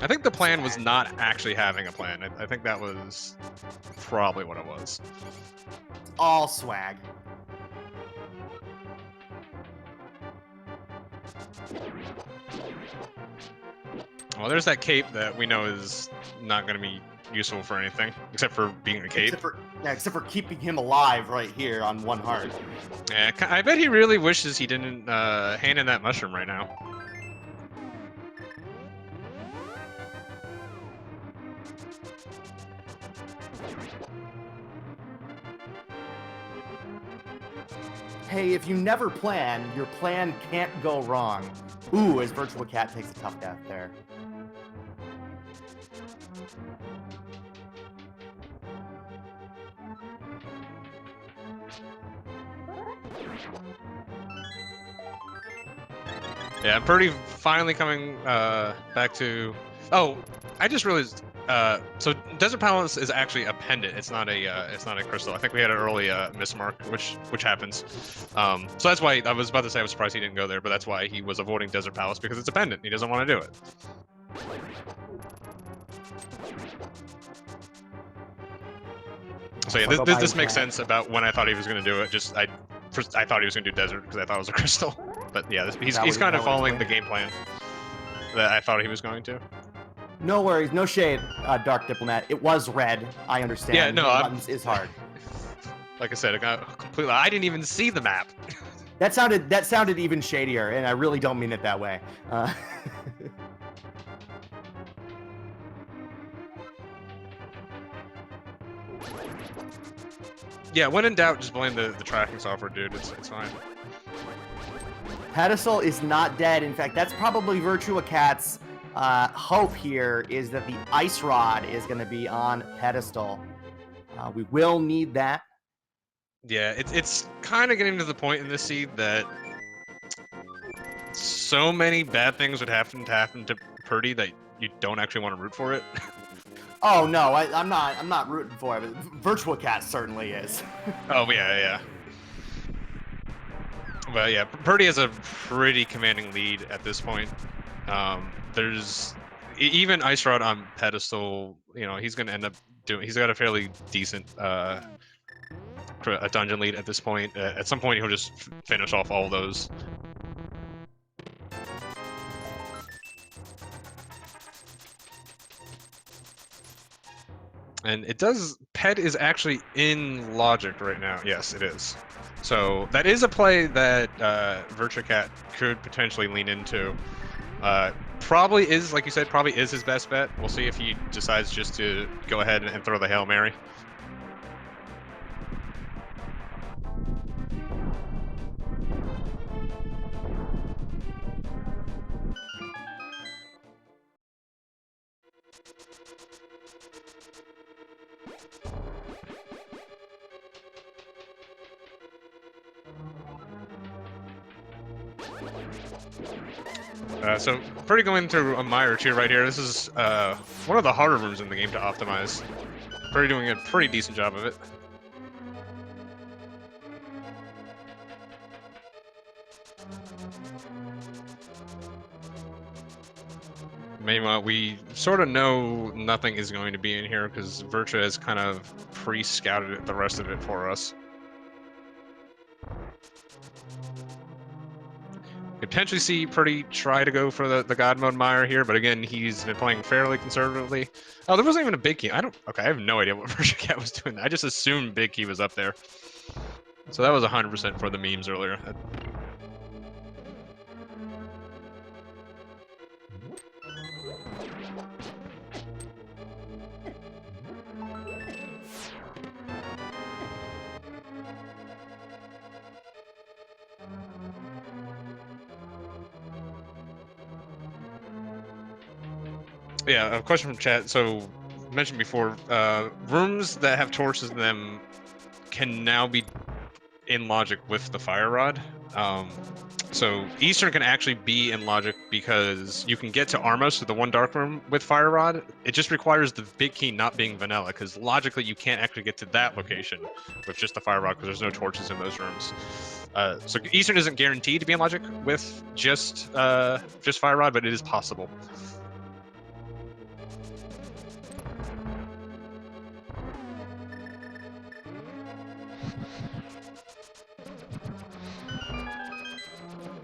I think the plan was not actually having a plan. I think that was probably what it was. All swag. Well, there's that cape that we know is not going to be useful for anything except for being a cape. Except for keeping him alive right here on 1 heart. Yeah, I bet he really wishes he didn't hand in that mushroom right now. Hey, if you never plan, your plan can't go wrong. Ooh, as VirtuaCat takes a tough death there. Yeah, I'm pretty finally coming back to. Oh, I just realized. So Desert Palace is actually a pendant. It's not a crystal. I think we had an early mismark, which happens. So that's why I was about to say I was surprised he didn't go there, but that's why he was avoiding Desert Palace, because it's a pendant. He doesn't want to do it. So yeah, this makes sense about when I thought he was going to do it. Just I thought he was going to do desert because I thought it was a crystal. But yeah, he's kind of following the game plan that I thought he was going to. No worries, no shade, Dark Diplomat. It was red. I understand. Yeah, no, buttons is hard. Like I said, I got completely. I didn't even see the map. That sounded even shadier, and I really don't mean it that way. Yeah, when in doubt, just blame the tracking software, dude. It's fine. Pedestal is not dead. In fact, that's probably VirtuaCat's hope here, is that the Ice Rod is going to be on Pedestal. We will need that. Yeah, it's kind of getting to the point in this seed that so many bad things would happen to Purdy that you don't actually want to root for it. Oh no, I'm not rooting for it. But VirtuaCat certainly is. Oh yeah. But yeah, Purdy has a pretty commanding lead at this point. There's even Ice Rod on Pedestal. You know, he's going to end up doing. He's got a fairly decent a dungeon lead at this point. At some point, he'll just finish off all those. And it does. Ped is actually in Logic right now. Yes, it is. So that is a play that VirtuaCat could potentially lean into. Probably is, like you said, probably is his best bet. We'll see if he decides just to go ahead and throw the Hail Mary. So Purdy going through a mire tier right here. This is one of the harder rooms in the game to optimize. Purdy doing a pretty decent job of it. Meanwhile, we sort of know nothing is going to be in here because Virtua has kind of pre-scouted the rest of it for us. Potentially see Purdy try to go for the God Mode Mire here, but again, he's been playing fairly conservatively. Oh, there wasn't even a Big Key. Okay, I have no idea what VirtuaCat was doing. I just assumed Big Key was up there. So that was 100% for the memes earlier. Yeah, a question from chat. So, mentioned before, rooms that have torches in them can now be in Logic with the Fire Rod. So Eastern can actually be in Logic because you can get to Armos, the one dark room, with Fire Rod. It just requires the Big Key not being vanilla, because logically you can't actually get to that location with just the Fire Rod because there's no torches in those rooms. So Eastern isn't guaranteed to be in Logic with just Fire Rod, but it is possible.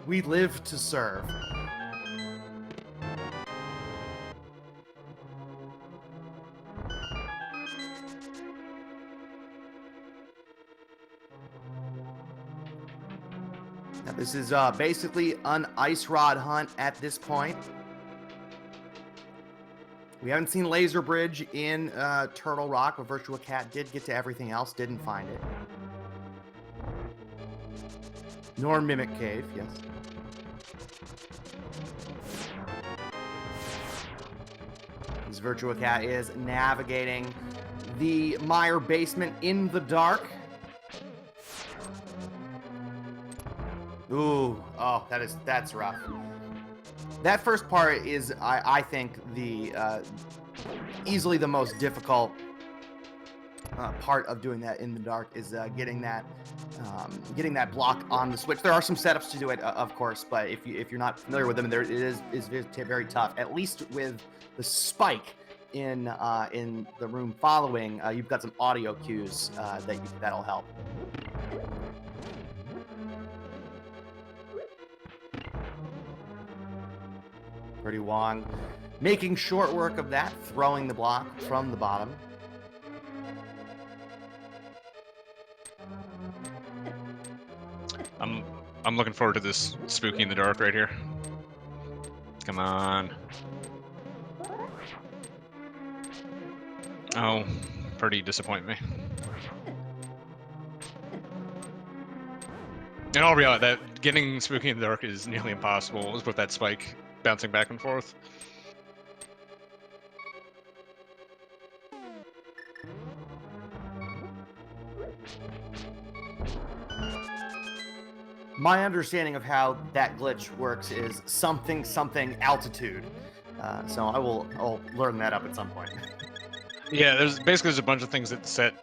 We live to serve. This is basically an ice rod hunt at this point. We haven't seen Laser Bridge in Turtle Rock, but VirtuaCat did get to everything else, didn't find it. Nor Mimic Cave, yes. As VirtuaCat is navigating the mire basement in the dark. Ooh, oh, that's rough. That first part is, I think, the easily the most difficult part of doing that in the dark is getting that block on the switch. There are some setups to do it, of course, but if you're not familiar with them, it is very tough. At least with the spike in the room following, you've got some audio cues that'll help. prdwong making short work of that, throwing the block from the bottom. I'm looking forward to this spooky in the dark right here. Come on. Oh, pretty disappoint me. In all reality, that getting spooky in the dark is nearly impossible with that spike bouncing back and forth. My understanding of how that glitch works is something altitude. So I'll learn that up at some point. Yeah, there's a bunch of things that set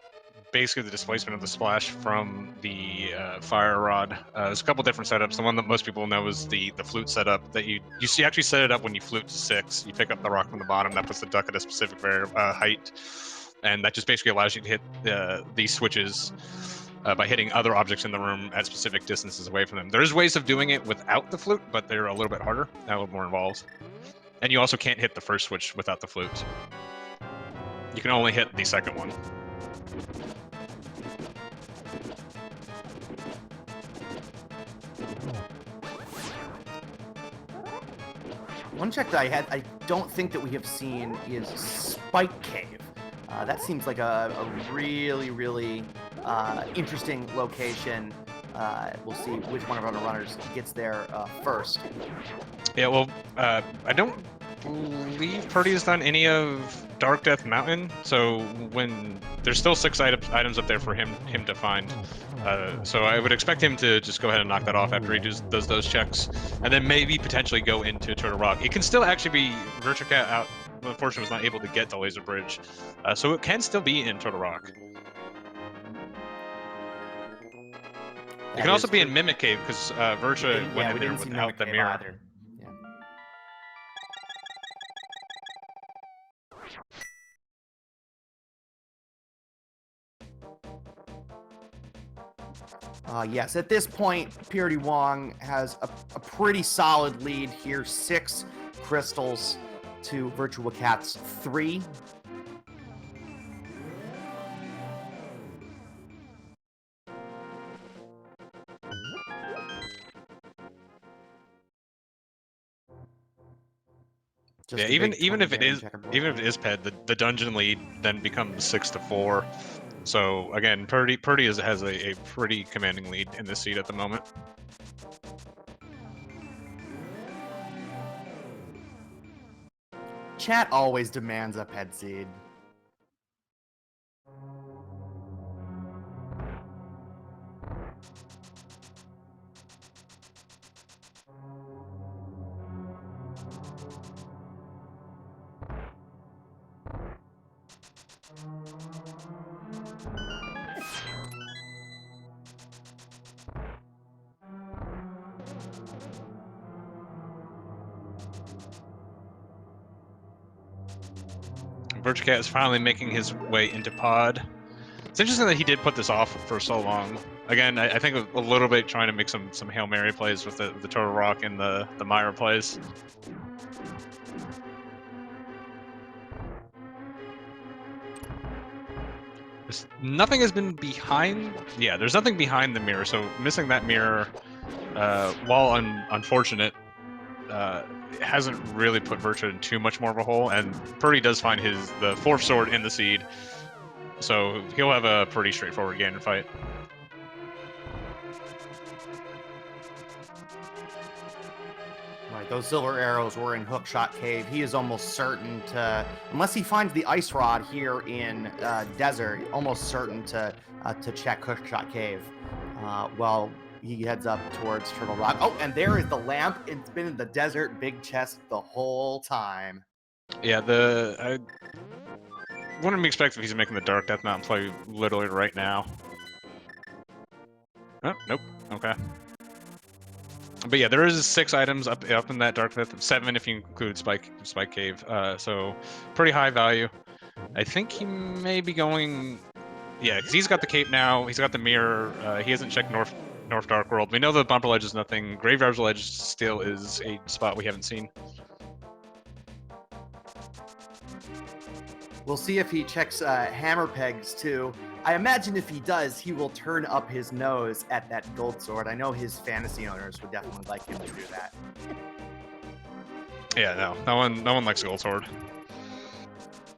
basically the displacement of the splash from the fire rod. There's a couple different setups. The one that most people know is the flute setup that you actually set it up when you flute to 6. You pick up the rock from the bottom. That puts the duck at a specific height, and that just basically allows you to hit these switches by hitting other objects in the room at specific distances away from them. There's ways of doing it without the flute, but they're a little bit harder, a little more involved. And you also can't hit the first switch without the flute. You can only hit the second one. One check that I don't think that we have seen is Spike Cave. That seems like a really interesting location. We'll see which one of our runners gets there first. Yeah, well, I don't believe Purdy has done any of Dark Death Mountain, so when there's still 6 items up there for him to find. So I would expect him to just go ahead and knock that off after he does those checks, and then maybe potentially go into Turtle Rock. It can still actually be VirtuaCat out. Unfortunately, was not able to get the Laser Bridge, so it can still be in Turtle Rock. It can also be in Mimic Cave because Virtua went in there without the mirror. Either. Yes, at this point, prdwong has a pretty solid lead here. 6 crystals to VirtuaCat's 3. Yeah, even if it is Ped, the dungeon lead then becomes 6-4. So again, Purdy has a pretty commanding lead in this seed at the moment. Chat always demands a Ped seed. VirtuaCat is finally making his way into pod. It's interesting that he did put this off for so long. Again, I think a little bit trying to make some Hail Mary plays with the Turtle Rock and the Myra plays. Nothing has been behind. Yeah, there's nothing behind the mirror, so missing that mirror while unfortunate, it hasn't really put Virtua in too much more of a hole, and Purdy does find the 4th sword in the seed, so he'll have a pretty straightforward Ganon fight. Right, those silver arrows were in Hookshot Cave. He is almost certain to, unless he finds the ice rod here in Desert, almost certain to check Hookshot Cave. While he heads up towards Turtle Rock. Oh, and there is the lamp. It's been in the desert big chest the whole time. Yeah, I wouldn't expect if he's making the Dark Death Mountain play literally right now. Oh, nope. Okay. But yeah, there is 6 items up in that Dark Death, 7 if you include Spike Cave. So pretty high value. I think he may be going. Yeah, because he's got the cape now. He's got the mirror. He hasn't checked North Dark World. We know the Bumper Ledge is nothing. Graveyard's Ledge still is a spot we haven't seen. We'll see if he checks hammer pegs too. I imagine if he does, he will turn up his nose at that gold sword. I know his fantasy owners would definitely like him to do that. Yeah, no one likes gold sword.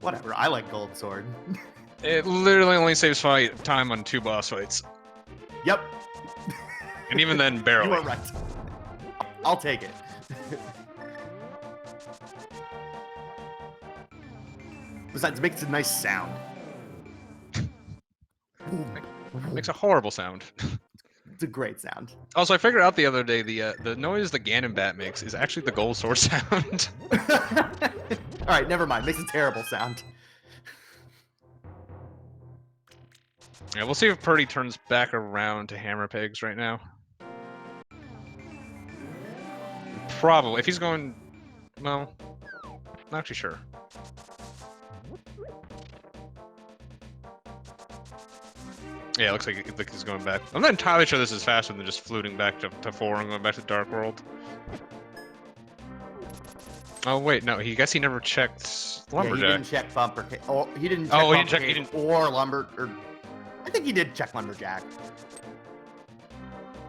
Whatever, I like gold sword. It literally only saves time on 2 boss fights. Yep. And even then, barely. You are right. I'll take it. Besides, it makes a nice sound. Makes a horrible sound. It's a great sound. Also, I figured out the other day the noise the Ganon bat makes is actually the gold sword sound. All right, never mind. Makes a terrible sound. Yeah, we'll see if Purdy turns back around to hammer pegs right now. Probably. If he's going, well, not actually sure. Yeah, it looks like he's going back. I'm not entirely sure this is faster than just fluting back to 4 and going back to Dark World. Oh wait, no. Guess he never checked Lumberjack. Yeah, he didn't check Bumper. Oh, he didn't check. Oh, he Bumper didn't check. Or Lumber. Or I think he did check Lumberjack.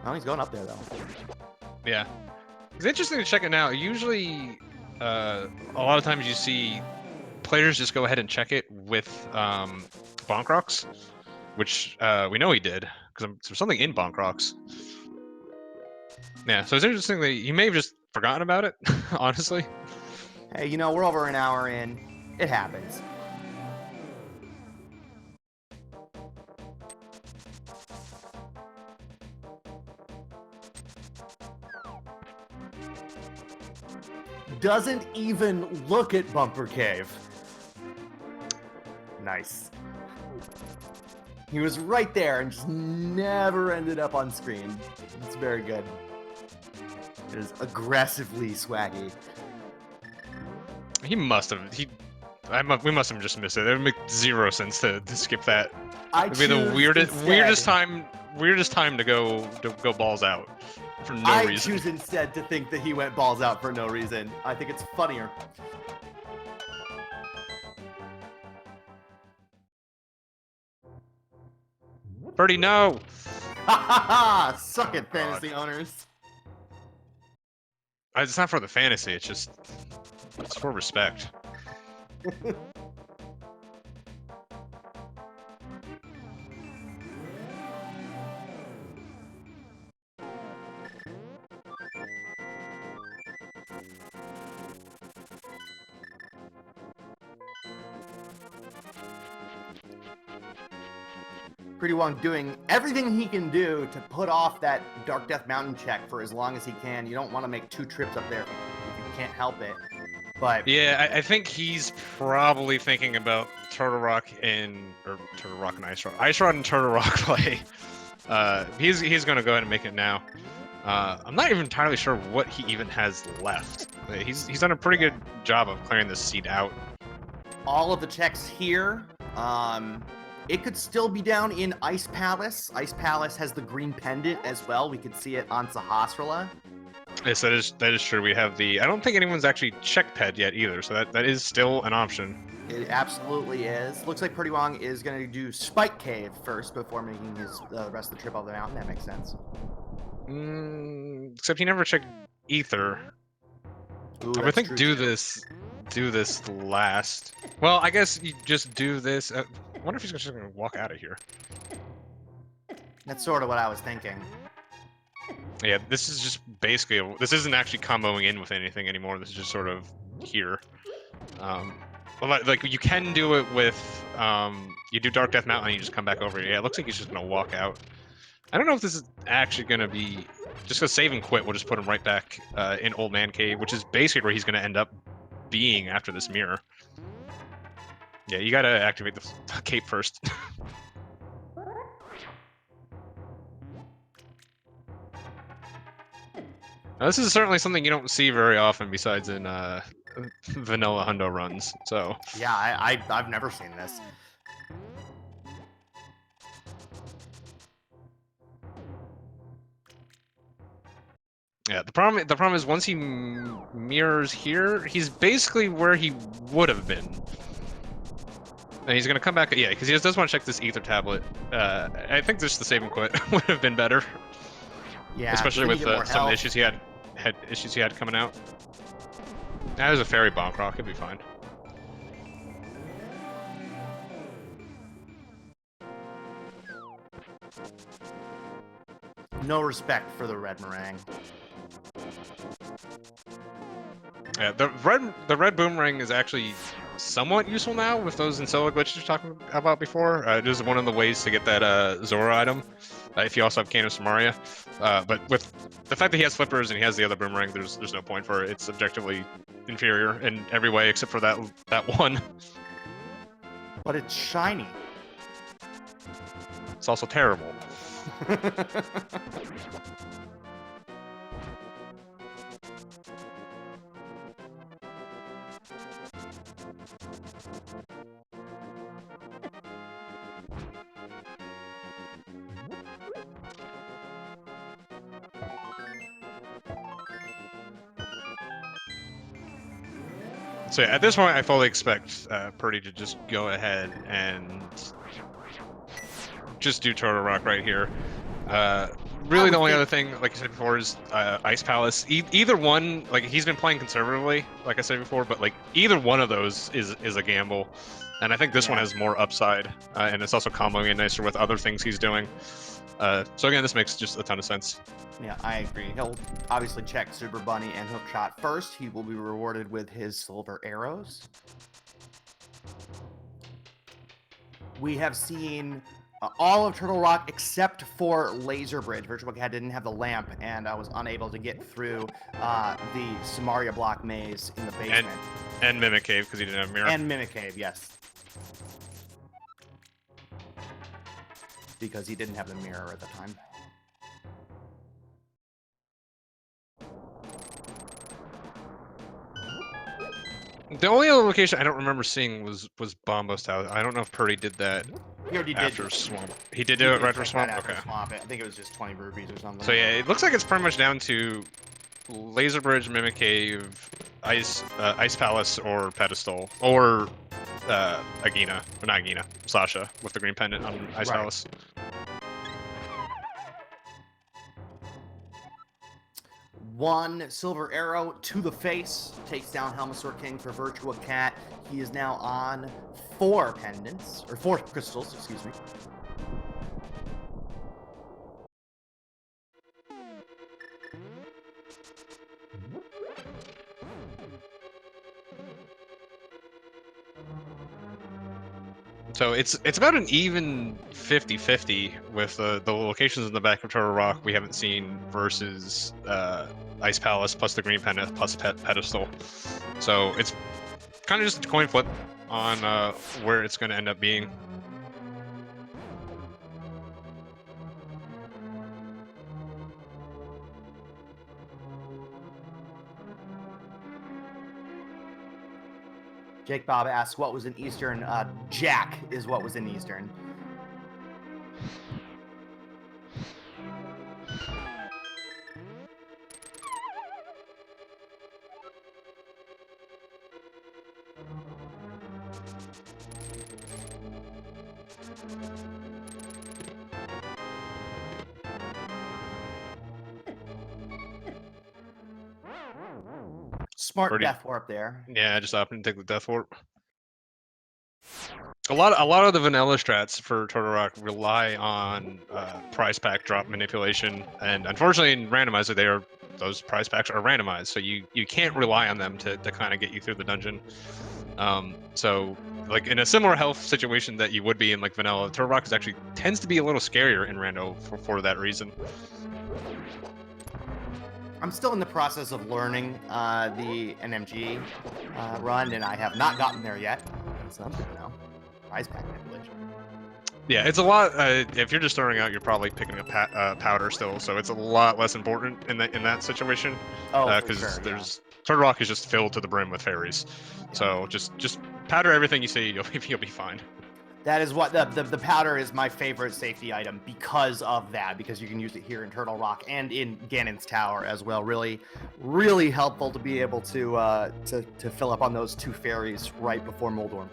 Oh, he's going up there though. Yeah, it's interesting to check it now. Usually, a lot of times you see players just go ahead and check it with Bonk Rocks, which we know he did because there's something in Bonk Rocks. Yeah, so it's interesting that he may have just forgotten about it. Honestly. Hey, you know, we're over an hour in. It happens. Doesn't even look at Bumper Cave. Nice. He was right there and just never ended up on screen. It's very good. It is aggressively swaggy. He must have. We must have just missed it. It would make 0 sense to skip that. It'd be the weirdest time to go balls out for no reason. I choose instead to think that he went balls out for no reason. I think it's funnier. Birdie, no! Ha ha ha! Suck it, fantasy owners. It's not for the fantasy. It's for respect. prdwong doing everything he can do to put off that Dark Death Mountain check for as long as he can. You don't want to make 2 trips up there if you can't help it. But yeah, I think he's probably thinking about Turtle Rock and Ice Rod. Ice Rod and Turtle Rock play. He's going to go ahead and make it now. I'm not even entirely sure what he even has left. He's done a pretty good job of clearing this seed out. All of the checks here. It could still be down in Ice Palace. Ice Palace has the green pendant as well. We could see it on Sahasrara. Yes, that is true. We have the. I don't think anyone's actually checked Ped yet either, so that is still an option. It absolutely is. Looks like prdwong is going to do Spike Cave first before making his the rest of the trip up the mountain. That makes sense. Except he never checked ether. Ooh, I would that's think true, do too. this last. Well, I guess you just do this. I wonder if he's just gonna walk out of here. That's sort of what I was thinking. Yeah, this is just basically this isn't actually comboing in with anything anymore. This is just sort of here. Well, like you can do it with you do Dark Death Mountain and you just come back over. Yeah, it looks like he's just gonna walk out. I don't know if this is actually gonna be just because save and quit. We'll just put him right back in Old Man Cave, which is basically where he's gonna end up being after this mirror. Yeah, you gotta activate the cape first. Now, this is certainly something you don't see very often besides in vanilla hundo runs. So Yeah, I've never seen this. yeah, the problem is once he mirrors here, he's basically where he would have been. And he's gonna come back, yeah, because he just does want to check this ether tablet. I think just the save and quit would have been better. Yeah, especially with some of the health. issues he had coming out. That was a fairy bonk rock. It'd be fine. No respect for the red meringue. Yeah, the red boomerang is actually somewhat useful now with those Insilla glitches we were talking about before. It is one of the ways to get that Zora item. If you also have Cane of Samaria. But with the fact that he has flippers and he has the other boomerang, there's no point for it. It's objectively inferior in every way except for that one. But it's shiny. It's also terrible. So yeah, at this point, I fully expect Purdy to just go ahead and just do Turtle Rock right here. Really, the only other thing, like I said before, is Ice Palace. Either one, like he's been playing conservatively, like I said before, but like either one of those is a gamble, and I think this one has more upside, and it's also comboing in nicer with other things he's doing. So again, this makes just a ton of sense. Yeah, I agree. He'll obviously check Super Bunny and Hookshot first. He will be rewarded with his silver arrows. We have seen all of Turtle Rock except for Laser Bridge. VirtuaCat didn't have the lamp, and I was unable to get through the Samaria block maze in the basement. And Mimic Cave, because he didn't have a mirror. And Mimic Cave, yes. Because he didn't have the mirror at the time. The only other location I don't remember seeing was Bombo's house. I don't know if Purdy did that after Swamp. He did do it right after Swamp? Okay. Swamp. I think it was just 20 rupees or something. So yeah, it looks like it's pretty much down to Laser Bridge, Mimic Cave, Ice Palace, or Pedestal, or Agina, or not Agina, Sasha with the green pendant on Ice Palace. One silver arrow to the face takes down Helmasaur King for VirtuaCat. He is now on 4 pendants, or 4 crystals, excuse me. So it's about an even 50-50 with the locations in the back of Turtle Rock we haven't seen versus Ice Palace plus the green pendant plus Pedestal. So it's kind of just a coin flip on where it's going to end up being. Jake Bob asks, what was in Eastern? Jack is what was in Eastern. Smart death warp there. Yeah, just up and take the death warp. A lot of the vanilla strats for Turtle Rock rely on prize pack drop manipulation, and unfortunately in Randomizer those prize packs are randomized, so you can't rely on them to kind of get you through the dungeon. So like in a similar health situation that you would be in like vanilla, Turtle Rock actually tends to be a little scarier in Rando for that reason. I'm still in the process of learning the NMG run, and I have not gotten there yet. So I'm good now. Prize pack manipulation. Yeah, it's a lot. If you're just starting out, you're probably picking up powder still, so it's a lot less important in that situation. Oh, because for sure, Turtle Rock is just filled to the brim with fairies, so just powder everything you see, you'll be fine. That is what the powder is my favorite safety item because of that, because you can use it here in Turtle Rock and in Ganon's Tower as well. Really, really helpful to be able to fill up on those 2 fairies right before Moldorm.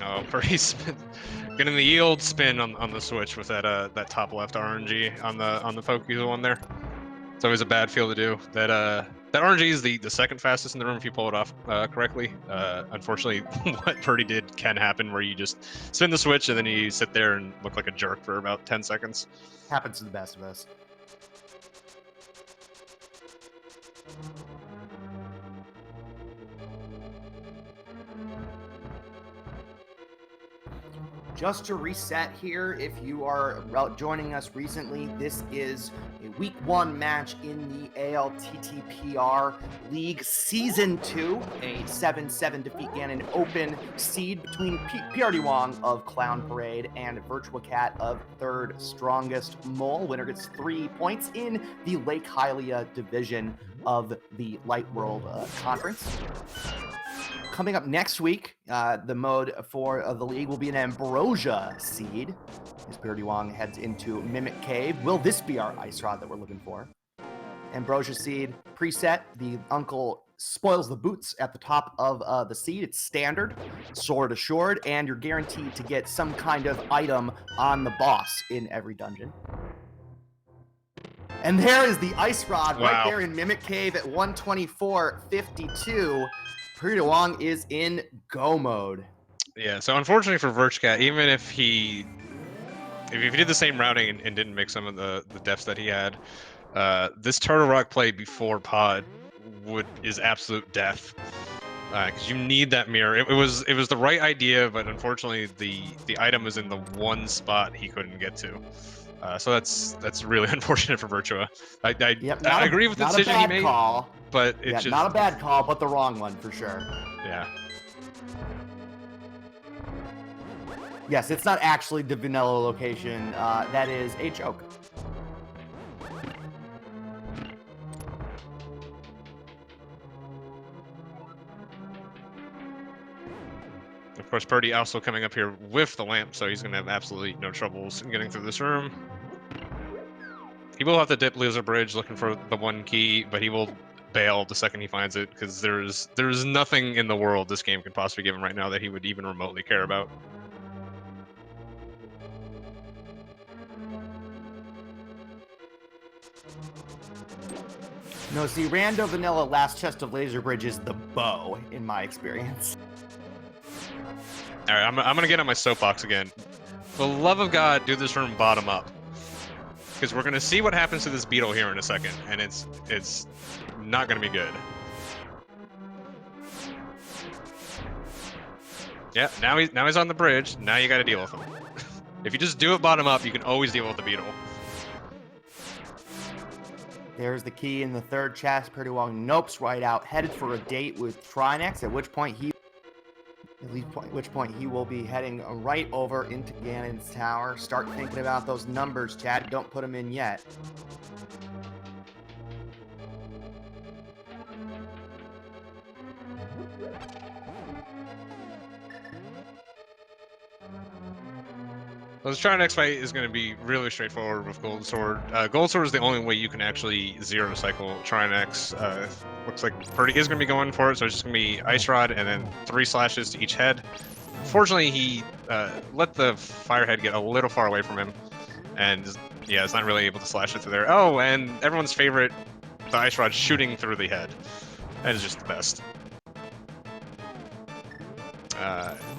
Oh, pretty spin. Getting the yield spin on the switch with that top left RNG on the Pokey one there. It's always a bad feel to do. That RNG is the second fastest in the room if you pull it off correctly. Unfortunately, what Purdy did can happen, where you just spin the switch and then you sit there and look like a jerk for about 10 seconds. Happens to the best of us. Just to reset here, if you are joining us recently, this is a Week 1 match in the ALTTPR League Season 2, a 7-7 defeat Ganon open seed between prdwong of Clown Parade and VirtuaCat of Third Strongest Mole. Winner gets 3 points in the Lake Hylia division of the Light World Conference. Coming up next week, the mode for the league will be an Ambrosia seed as prdwong heads into Mimic Cave. Will this be our ice rod that we're looking for? Ambrosia seed preset. The uncle spoils the boots at the top of the seed. It's standard, sword assured, and you're guaranteed to get some kind of item on the boss in every dungeon. And there is the ice rod right there in Mimic Cave at 124.52. prdwong is in go mode. Yeah, so unfortunately for VirtuaCat, even if he did the same routing and didn't make some of the deaths that he had, this Turtle Rock play before pod is absolute death. Because you need that mirror. It was the right idea, but unfortunately the item is in the one spot he couldn't get to. So that's really unfortunate for Virtua. I agree with the decision he made. But it's just not a bad call, but the wrong one for sure. Yeah. Yes, it's not actually the vanilla location. That is a joke. Of course, Purdy also coming up here with the lamp, so he's going to have absolutely no troubles in getting through this room. He will have to dip Lizard Bridge looking for the one key, but he will bail the second he finds it, because there's nothing in the world this game could possibly give him right now that he would even remotely care about. No, see, Rando Vanilla Last Chest of Laser Bridge is the bow, in my experience. All right, I'm going to get on my soapbox again. For the love of God, do this room bottom up. Because we're going to see what happens to this beetle here in a second, and it's not going to be good. Yeah, now he's on the bridge. Now you got to deal with him. If you just do it bottom up, you can always deal with the beetle. There's the key in the third chest. prdwong nopes right out, headed for a date with Trinex, at which point he will be heading right over into Ganon's Tower. Start thinking about those numbers, chat. Don't put them in yet. Well, this Trinex fight is going to be really straightforward with Gold Sword. Gold Sword is the only way you can actually zero cycle Trinex looks like Purdy is going to be going for it, so it's just going to be Ice Rod and then 3 slashes to each head. Fortunately, he let the Firehead get a little far away from him, and yeah, it's not really able to slash it through there. Oh, and everyone's favorite, the Ice Rod shooting through the head. That is just the best.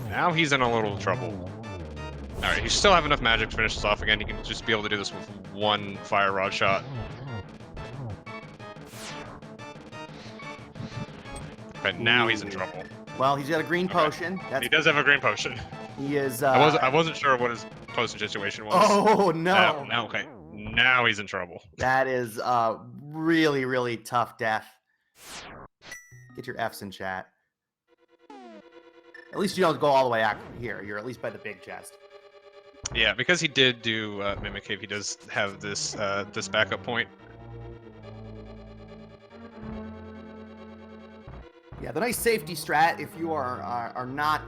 Now he's in a little trouble. Alright, he still have enough magic to finish this off again. He can just be able to do this with 1 Fire Rod shot. But now he's in trouble. Well, he's got a green potion. He does have a green potion. He is. I wasn't sure what his potion situation was. Oh no! Now, okay. Now he's in trouble. That is really, really tough death. Get your Fs in chat. At least you don't go all the way out here. You're at least by the big chest. Yeah, because he did do Mimic Cave, he does have this this backup point. Yeah, the nice safety strat, if you are not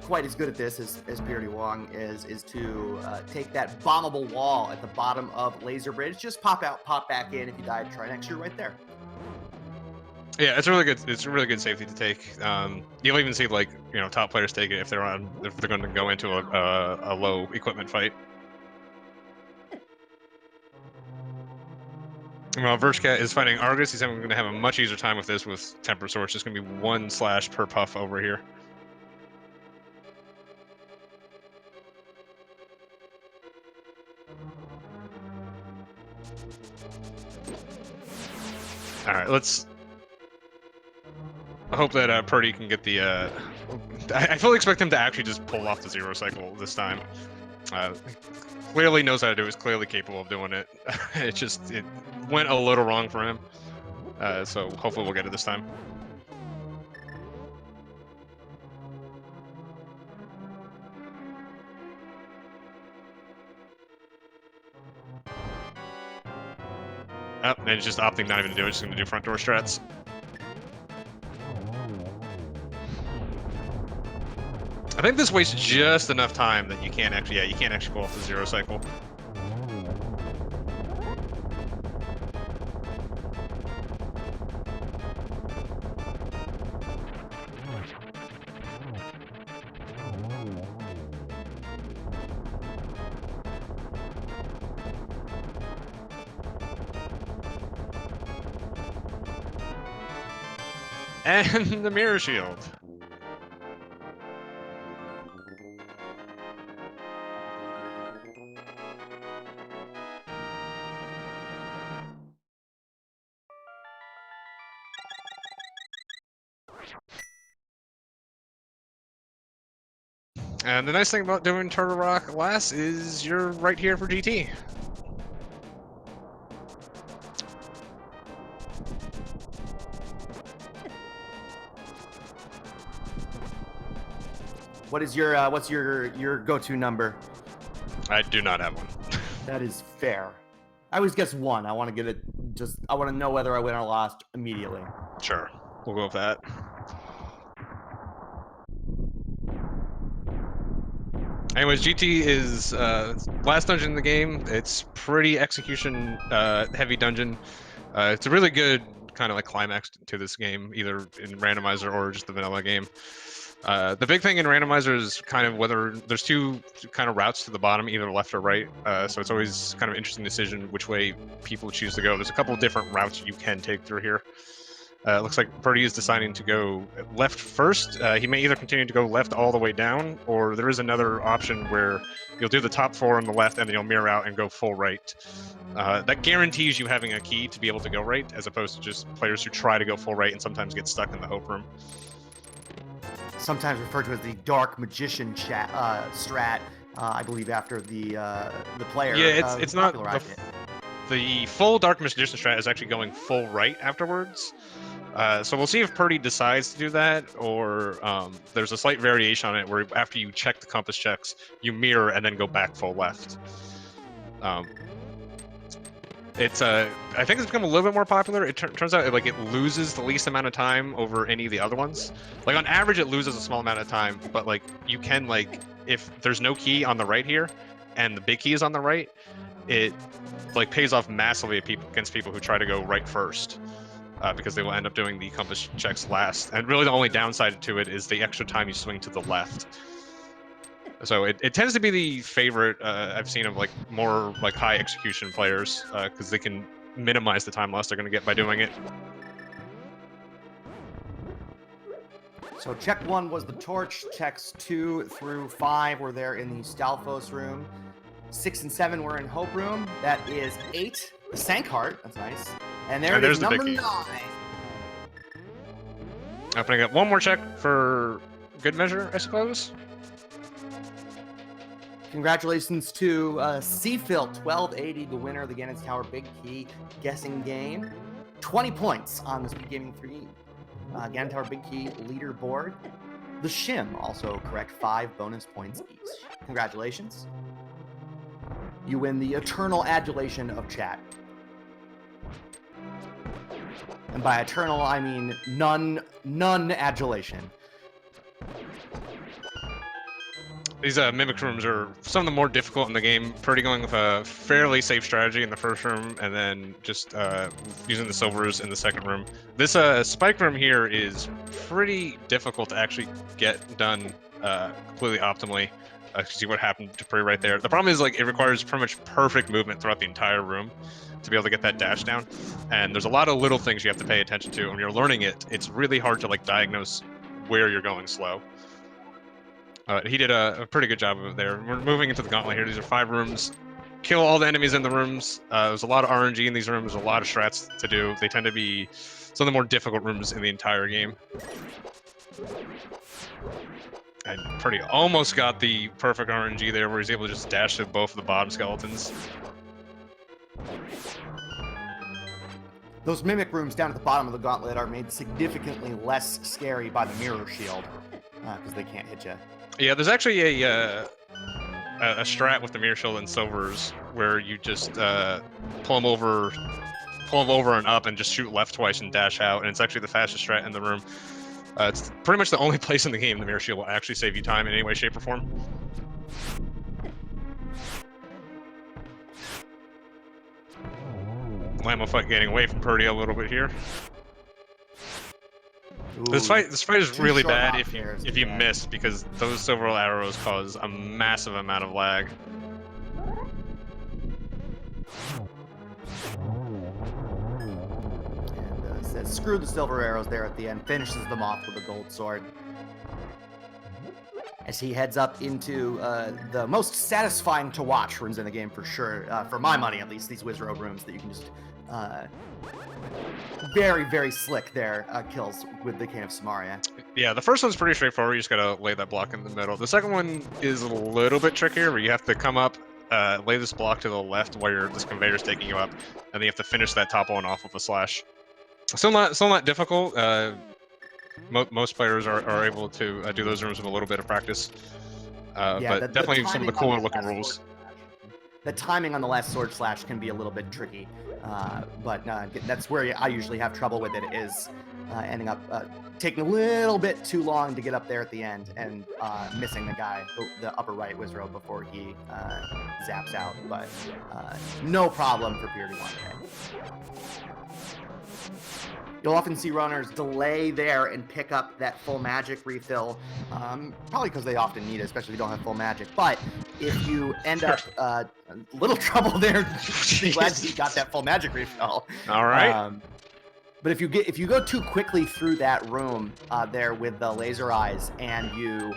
quite as good at this as prdwong is to take that bombable wall at the bottom of Laser Bridge. Just pop out, pop back in. If you die, try next year right there. Yeah, it's really good. It's a really good safety to take. You'll even see like top players take it if they're going to go into a low equipment fight. Well, VirtuaCat is fighting Argus. He's going to have a much easier time with this with Temper Sword. It's just going to be 1 slash per puff over here. All right, let's. I hope that Purdy can get the. I fully expect him to actually just pull off the 0 cycle this time. Clearly knows how to do it. Is clearly capable of doing it. It went a little wrong for him. So hopefully we'll get it this time. Oh, and it's just opting not even to do it. Just going to do front door strats. I think this wastes just enough time that you can't actually, you can't actually pull off the 0 cycle. And the mirror shield. And the nice thing about doing Turtle Rock last is you're right here for GT. What is your what's your go-to number? I do not have one. That is fair. I always guess 1. I want to get it. I want to know whether I win or lost immediately. Sure, we'll go with that. Anyways, GT is last dungeon in the game. It's pretty execution heavy dungeon. It's a really good kind of like climax to this game, either in Randomizer or just the vanilla game. The big thing in Randomizer is kind of whether there's 2 kind of routes to the bottom, either left or right. So it's always kind of an interesting decision which way people choose to go. There's a couple of different routes you can take through here. It looks like Purdy is deciding to go left first. He may either continue to go left all the way down, or there is another option where you'll do the top 4 on the left and then you'll mirror out and go full right. That guarantees you having a key to be able to go right, as opposed to just players who try to go full right and sometimes get stuck in the hope room. Sometimes referred to as the Dark Magician strat, I believe, after the player. Yeah, it's not the full Dark Magician strat is actually going full right afterwards. So we'll see if Purdy decides to do that, or there's a slight variation on it where after you check the compass checks, you mirror and then go back full left. I think it's become a little bit more popular. It turns out it loses the least amount of time over any of the other ones. Like on average, it loses a small amount of time, but like you can if there's no key on the right here, and the big key is on the right, it pays off massively against people who try to go right first. because they will end up doing the compass checks last. And really the only downside to it is the extra time you swing to the left. So it tends to be the favorite I've seen of like more like high execution players, because they can minimize the time loss they're going to get by doing it. So check 1 was the torch. Checks 2 through 5 were there in the Stalfos room. 6 and 7 were in Hope room. That is 8. The Sankheart. That's nice. And there's the number big 9. Opening up one more check for good measure, I suppose. Congratulations to Seafill 1280, the winner of the Ganon's Tower Big Key guessing game. 20 points on the Speed Gaming 3 Ganon Tower Big Key leaderboard. The Shim also correct, 5 bonus points each. Congratulations. You win the eternal adulation of chat. And by eternal, I mean none adulation. These mimic rooms are some of the more difficult in the game. Purdy going with a fairly safe strategy in the first room, and then just using the silvers in the second room. This spike room here is pretty difficult to actually get done completely optimally. See what happened to Purdy right there. The problem is like it requires pretty much perfect movement throughout the entire room to be able to get that dash down. And there's a lot of little things you have to pay attention to. When you're learning it, it's really hard to like diagnose where you're going slow. He did a pretty good job of it there. We're moving into the gauntlet here. These are 5 rooms. Kill all the enemies in the rooms. There's a lot of RNG in these rooms. There's a lot of strats to do. They tend to be some of the more difficult rooms in the entire game. And Purdy almost got the perfect RNG there where he's able to just dash to both of the bottom skeletons. Those mimic rooms down at the bottom of the gauntlet are made significantly less scary by the mirror shield because they can't hit you. Yeah, there's actually a strat with the mirror shield and silvers where you just pull them over and up and just shoot left twice and dash out, and it's actually the fastest strat in the room. It's pretty much the only place in the game the mirror shield will actually save you time in any way, shape, or form. Llama fight getting away from Purdy a little bit here. Ooh, this fight is really bad if you bad. miss, because those silver arrows cause a massive amount of lag. And says screw the silver arrows there at the end, finishes them off with a gold sword. As he heads up into the most satisfying to watch rooms in the game for sure, for my money at least, these Wizrobe rooms that you can just very, very slick there kills with the Cane of Samaria. Yeah, the first one's pretty straightforward. You just gotta lay that block in the middle. The second one is a little bit trickier, where you have to come up, lay this block to the left where this conveyor's taking you up, and then you have to finish that top one off with a slash. Still not difficult. Most players are able to do those rooms with a little bit of practice. Yeah, but definitely some of the cooler looking rules. The timing on the last sword slash can be a little bit tricky, but that's where I usually have trouble with it, is ending up taking a little bit too long to get up there at the end and missing the guy, the upper right Wizrobe, before he zaps out. But no problem for prdwong. You'll often see runners delay there and pick up that full magic refill, probably because they often need it, especially if you don't have full magic. But if you end up a little trouble there, be glad you got that full magic refill. All right. But if you go too quickly through that room there with the laser eyes, and you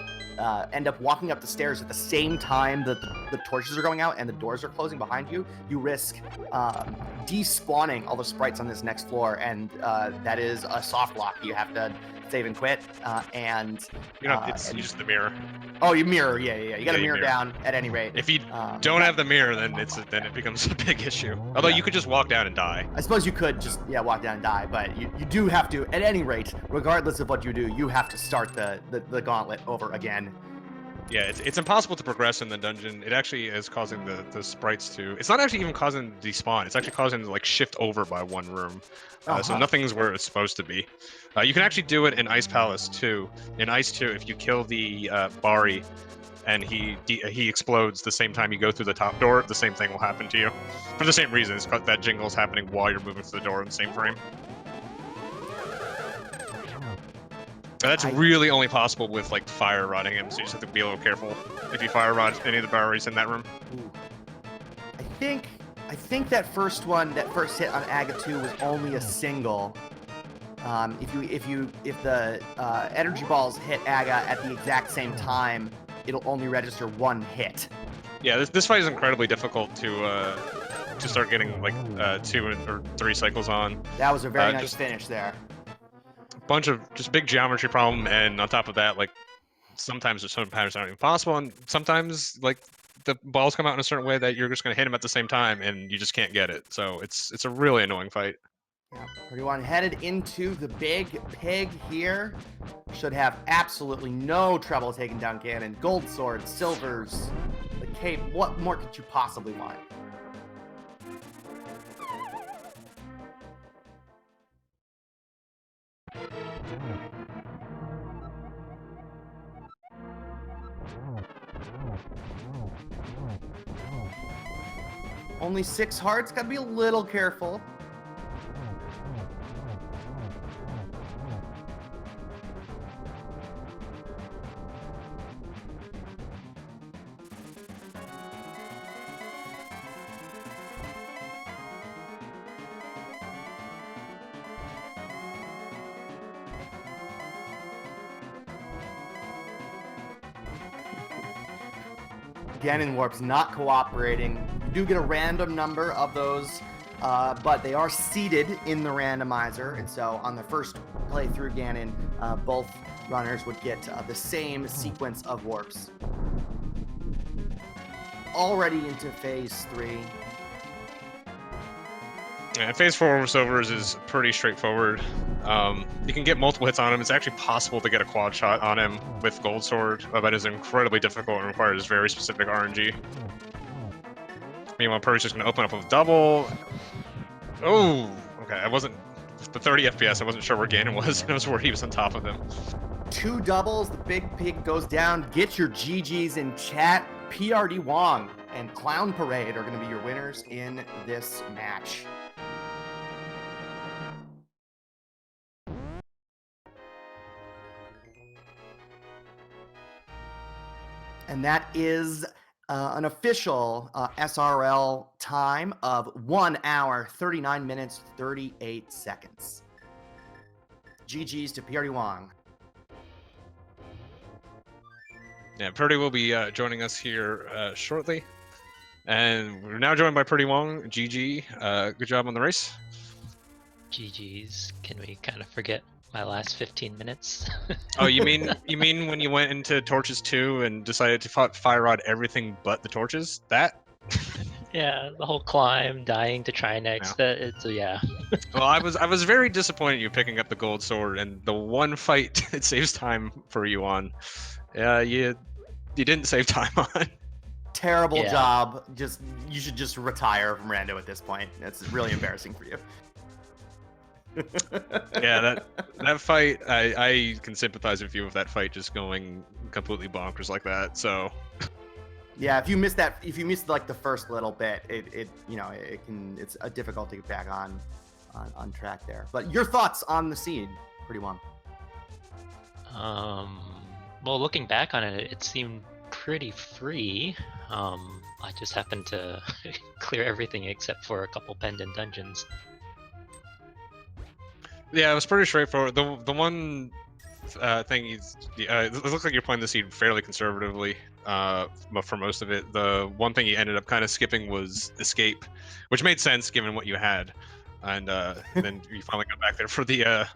end up walking up the stairs at the same time that the torches are going out and the doors are closing behind you, you risk despawning all the sprites on this next floor, and that is a soft lock. You have to save and quit, and it's just the mirror. Oh, you mirror, yeah. You got to mirror down at any rate. If you don't have the mirror, then it becomes a big issue. Although you could just walk down and die. I suppose you could just walk down and die, but you do have to, at any rate, regardless of what you do, you have to start the gauntlet over again. Yeah, it's impossible to progress in the dungeon. It actually is causing the sprites to... It's not actually even causing despawn. It's actually causing to like shift over by one room. So nothing's where it's supposed to be. You can actually do it in Ice Palace too. In Ice 2, if you kill the Bari and he explodes the same time you go through the top door, the same thing will happen to you. For the same reason, it's that jingle is happening while you're moving through the door in the same frame. That's really only possible with like fire rodding him, so you just have to be a little careful if you fire rod any of the Boweries in that room. Ooh. I think that first hit on Aga 2 was only a single. If the energy balls hit Aga at the exact same time, it'll only register one hit. Yeah, this fight is incredibly difficult to start getting like 2 or 3 cycles on. That was a very nice finish there. A bunch of just big geometry problem, and on top of that, like sometimes there's certain patterns that aren't even possible, and sometimes like the balls come out in a certain way that you're just going to hit them at the same time, and you just can't get it. So it's a really annoying fight. Yeah, everyone headed into the big pig here. Should have absolutely no trouble taking down Ganon. Gold sword, silvers, the cape. What more could you possibly want? Only 6 hearts. Gotta be a little careful. Ganon Warp's not cooperating. You do get a random number of those, but they are seated in the randomizer, and so on the first playthrough Ganon, both runners would get the same sequence of warps. Already into phase 3. Yeah, phase 4 voiceovers is pretty straightforward. You can get multiple hits on him. It's actually possible to get a quad shot on him with Gold Sword, but it is incredibly difficult and requires very specific RNG. Meanwhile, Purdy's just going to open up with double. Oh, okay. I wasn't the 30 FPS. I wasn't sure where Ganon was. I was worried he was on top of him. 2 doubles. The big pig goes down. Get your GGs in chat. prdwong and Clown Parade are going to be your winners in this match. And that is an official SRL time of 1 hour, 39 minutes, 38 seconds. GG's to prdwong. Yeah, Purdy will be joining us here shortly. And we're now joined by prdwong. GG. Good job on the race. GG's. Can we kind of forget my last 15 minutes? Oh, you mean when you went into Torches 2 and decided to fire rod everything but the torches? That? Yeah, the whole climb, dying to try next. Yeah. Well, I was very disappointed in you picking up the gold sword, and the one fight it saves time for you on. You didn't save time on. Terrible job. You should just retire from Rando at this point. That's really embarrassing for you. Yeah, that fight, I can sympathize with you with that fight just going completely bonkers like that. So yeah, if you missed like the first little bit, it's a difficult to get back on track there. But your thoughts on the seed, prdwong? Well, looking back on it, it seemed pretty free. I just happened to clear everything except for a couple pendant dungeons. Yeah, it was pretty straightforward. The one thing it looks like you're playing the seed fairly conservatively for most of it. The one thing you ended up kind of skipping was escape, which made sense given what you had, and then you finally got back there for the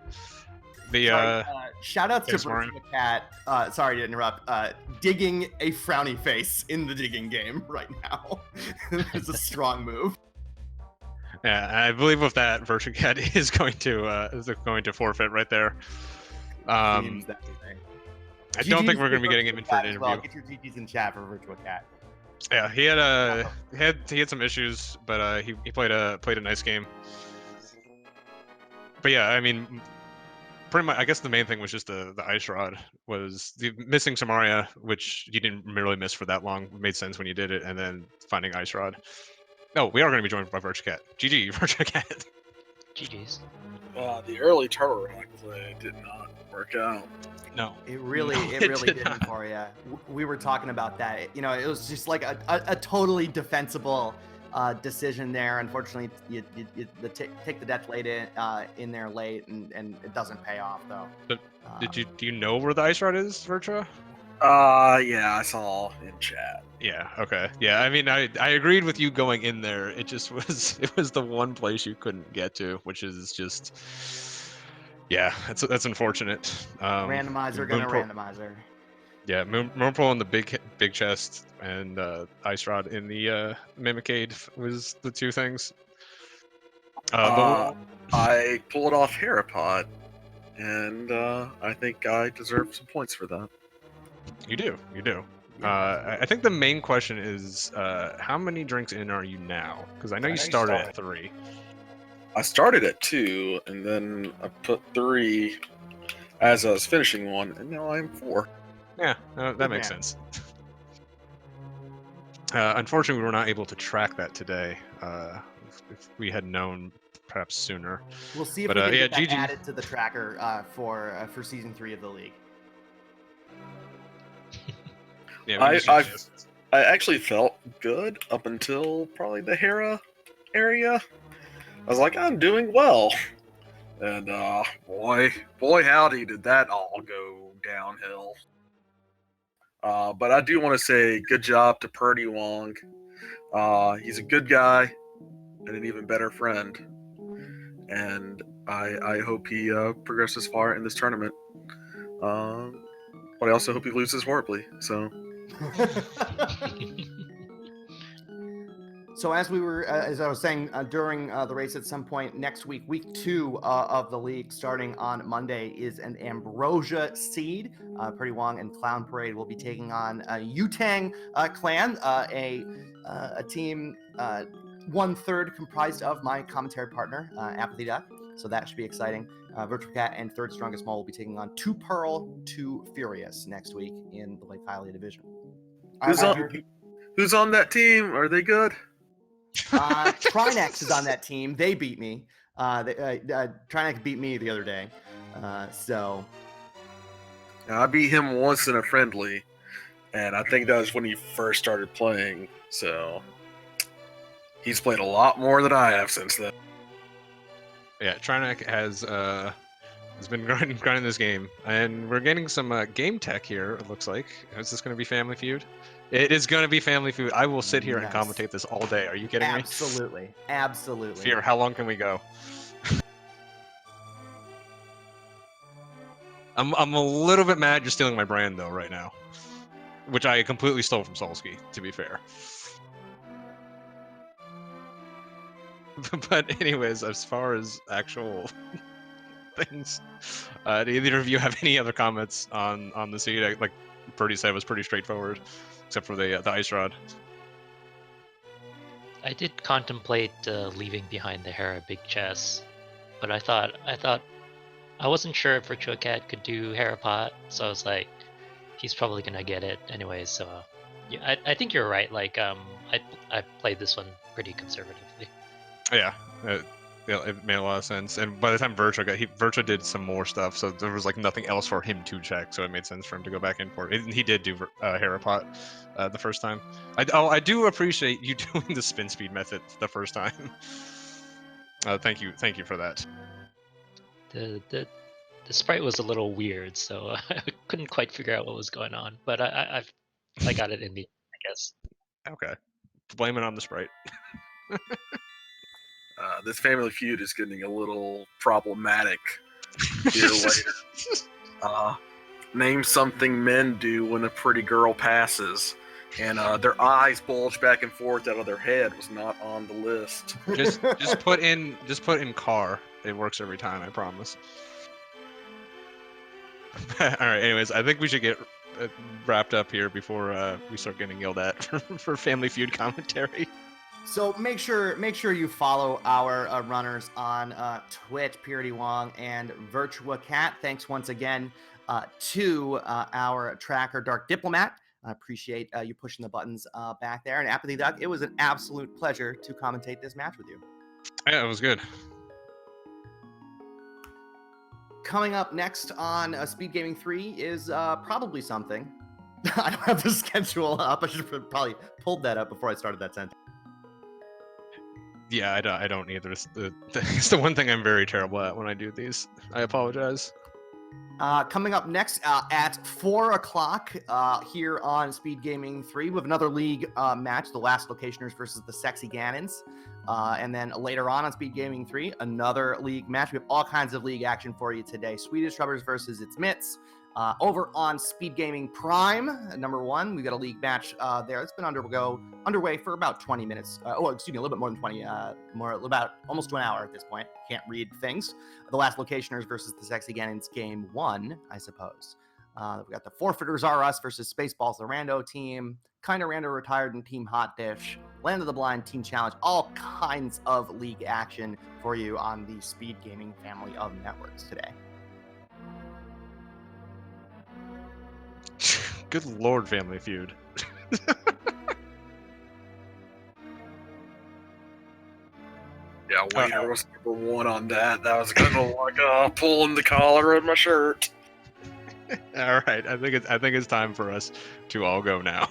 shout out to VirtuaCat. Sorry to interrupt. Digging a frowny face in the digging game right now. It's a strong move. Yeah, I believe with that, VirtuaCat is going to forfeit right there. I don't think we're going to be getting him in for an interview. Well. Get your GGs in chat for VirtuaCat. Yeah, he had some issues, but he played a nice game. But yeah, I mean, pretty much, I guess the main thing was just the ice rod. Was the missing Samaria, which you didn't really miss for that long. It made sense when you did it, and then finding ice rod. No, we are going to be joined by VirtuaCat. GG, VirtuaCat. GG's. The early turtle rock play did not work out. No. It really, No, it it really did didn't not. for you. We were talking about that. It was just like a totally defensible decision there. Unfortunately, you take the death late in there late, and it doesn't pay off though. But do you know where the ice rod is, Virtua? Yeah, I saw in chat. Yeah. Okay. Yeah. I mean, I agreed with you going in there. It just was the one place you couldn't get to, which is just that's unfortunate. Randomizer gonna randomizer. Yeah, Moonpool in the big chest and ice rod in the Mimicade was the two things. But I pulled off Herapod, and I think I deserve some points for that. you do. Yeah. I think the main question is how many drinks in are you now? Because I know you started at 3. I started at 2, and then I put 3 as I was finishing one, and now I'm 4. Yeah, that makes sense. Unfortunately, we were not able to track that today. If we had known perhaps sooner. We'll see if But, we can yeah, get that GG. added to the tracker for season 3 of the league. Yeah, I actually felt good up until probably the Hera area. I was like, I'm doing well. And boy howdy did that all go downhill. But I do want to say good job to prdwong. He's a good guy and an even better friend. And I hope he progresses far in this tournament. But I also hope he loses horribly. So So as I was saying during the race, at some point next week, week 2 of the league, starting on Monday, is an Ambrosia seed. prdwong and Clown Parade will be taking on Yutang Clan, a team 1/3 comprised of my commentary partner, Apathy Duck. So that should be exciting. VirtuaCat and Third Strongest Mole will be taking on 2 Pearl, 2 Furious next week in the Lake Hylia division. Who's on that team? Are they good? Trinex is on that team. They beat me. Trinex beat me the other day. So I beat him once in a friendly, and I think that was when he first started playing. So he's played a lot more than I have since then. Yeah, Trinek has been grinding this game, and we're getting some game tech here. It looks like. Is this going to be Family Feud? It is going to be Family Feud. I will sit here and commentate this all day. Are you kidding me? Absolutely. Fear, how long can we go? I'm a little bit mad you're stealing my brand though right now, which I completely stole from Solsky, to be fair. But anyways, as far as actual things, do either of you have any other comments on the seed? Like Purdy said, it was pretty straightforward, except for the ice rod. I did contemplate leaving behind the Hera big chest, but I wasn't sure if VirtuaCat could do Hera pot, so I was like, he's probably gonna get it anyways. So yeah, I think you're right. Like I played this one pretty conservatively. Yeah, it made a lot of sense. And by the time Virtua did some more stuff, so there was like nothing else for him to check. So it made sense for him to go back in for it. And he did do Hera pot the first time. I do appreciate you doing the spin speed method the first time. Thank you for that. The sprite was a little weird, so I couldn't quite figure out what was going on. But I got it in the, I guess. Okay, blame it on the sprite. This Family Feud is getting a little problematic here later. Name something men do when a pretty girl passes, and their eyes bulge back and forth out of their head was not on the list. just put in car. It works every time, I promise. All right. Anyways, I think we should get wrapped up here before we start getting yelled at for Family Feud commentary. So make sure you follow our runners on Twitch, prdwong and VirtuaCat. Thanks once again to our tracker, Dark Diplomat. I appreciate you pushing the buttons back there. And Apathy Duck, it was an absolute pleasure to commentate this match with you. Yeah, it was good. Coming up next on Speed Gaming 3 is probably something. I don't have the schedule up. I should have probably pulled that up before I started that sentence. Yeah, I don't either. It's the one thing I'm very terrible at when I do these. I apologize. Coming up next at 4 o'clock here on Speed Gaming 3, we have another league match, the Last Locationers versus the Sexy Gannons. And then later on Speed Gaming 3, another league match. We have all kinds of league action for you today. Swedish Rubbers versus its Mitts. Over on Speed Gaming Prime, number 1, we've got a league match there. It's been underway for about 20 minutes. A little bit more than 20, about almost to an hour at this point. Can't read things. The Last Locationers versus the Sexy Gannons, game 1, I suppose. We got the Forfeiters Are Us versus Spaceballs, the Rando team. Kinda Rando Retired and Team Hot Dish. Land of the Blind Team Challenge. All kinds of league action for you on the Speed Gaming family of networks today. Good Lord, Family Feud. Yeah, Waiter was number 1 on that. That was kind of like pulling the collar of my shirt. All right, I think it's time for us to all go now.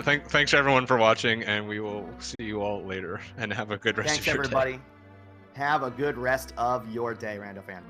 Thanks everyone for watching, and we will see you all later. And have a good rest of your day. Thanks everybody. Have a good rest of your day, Rando fan.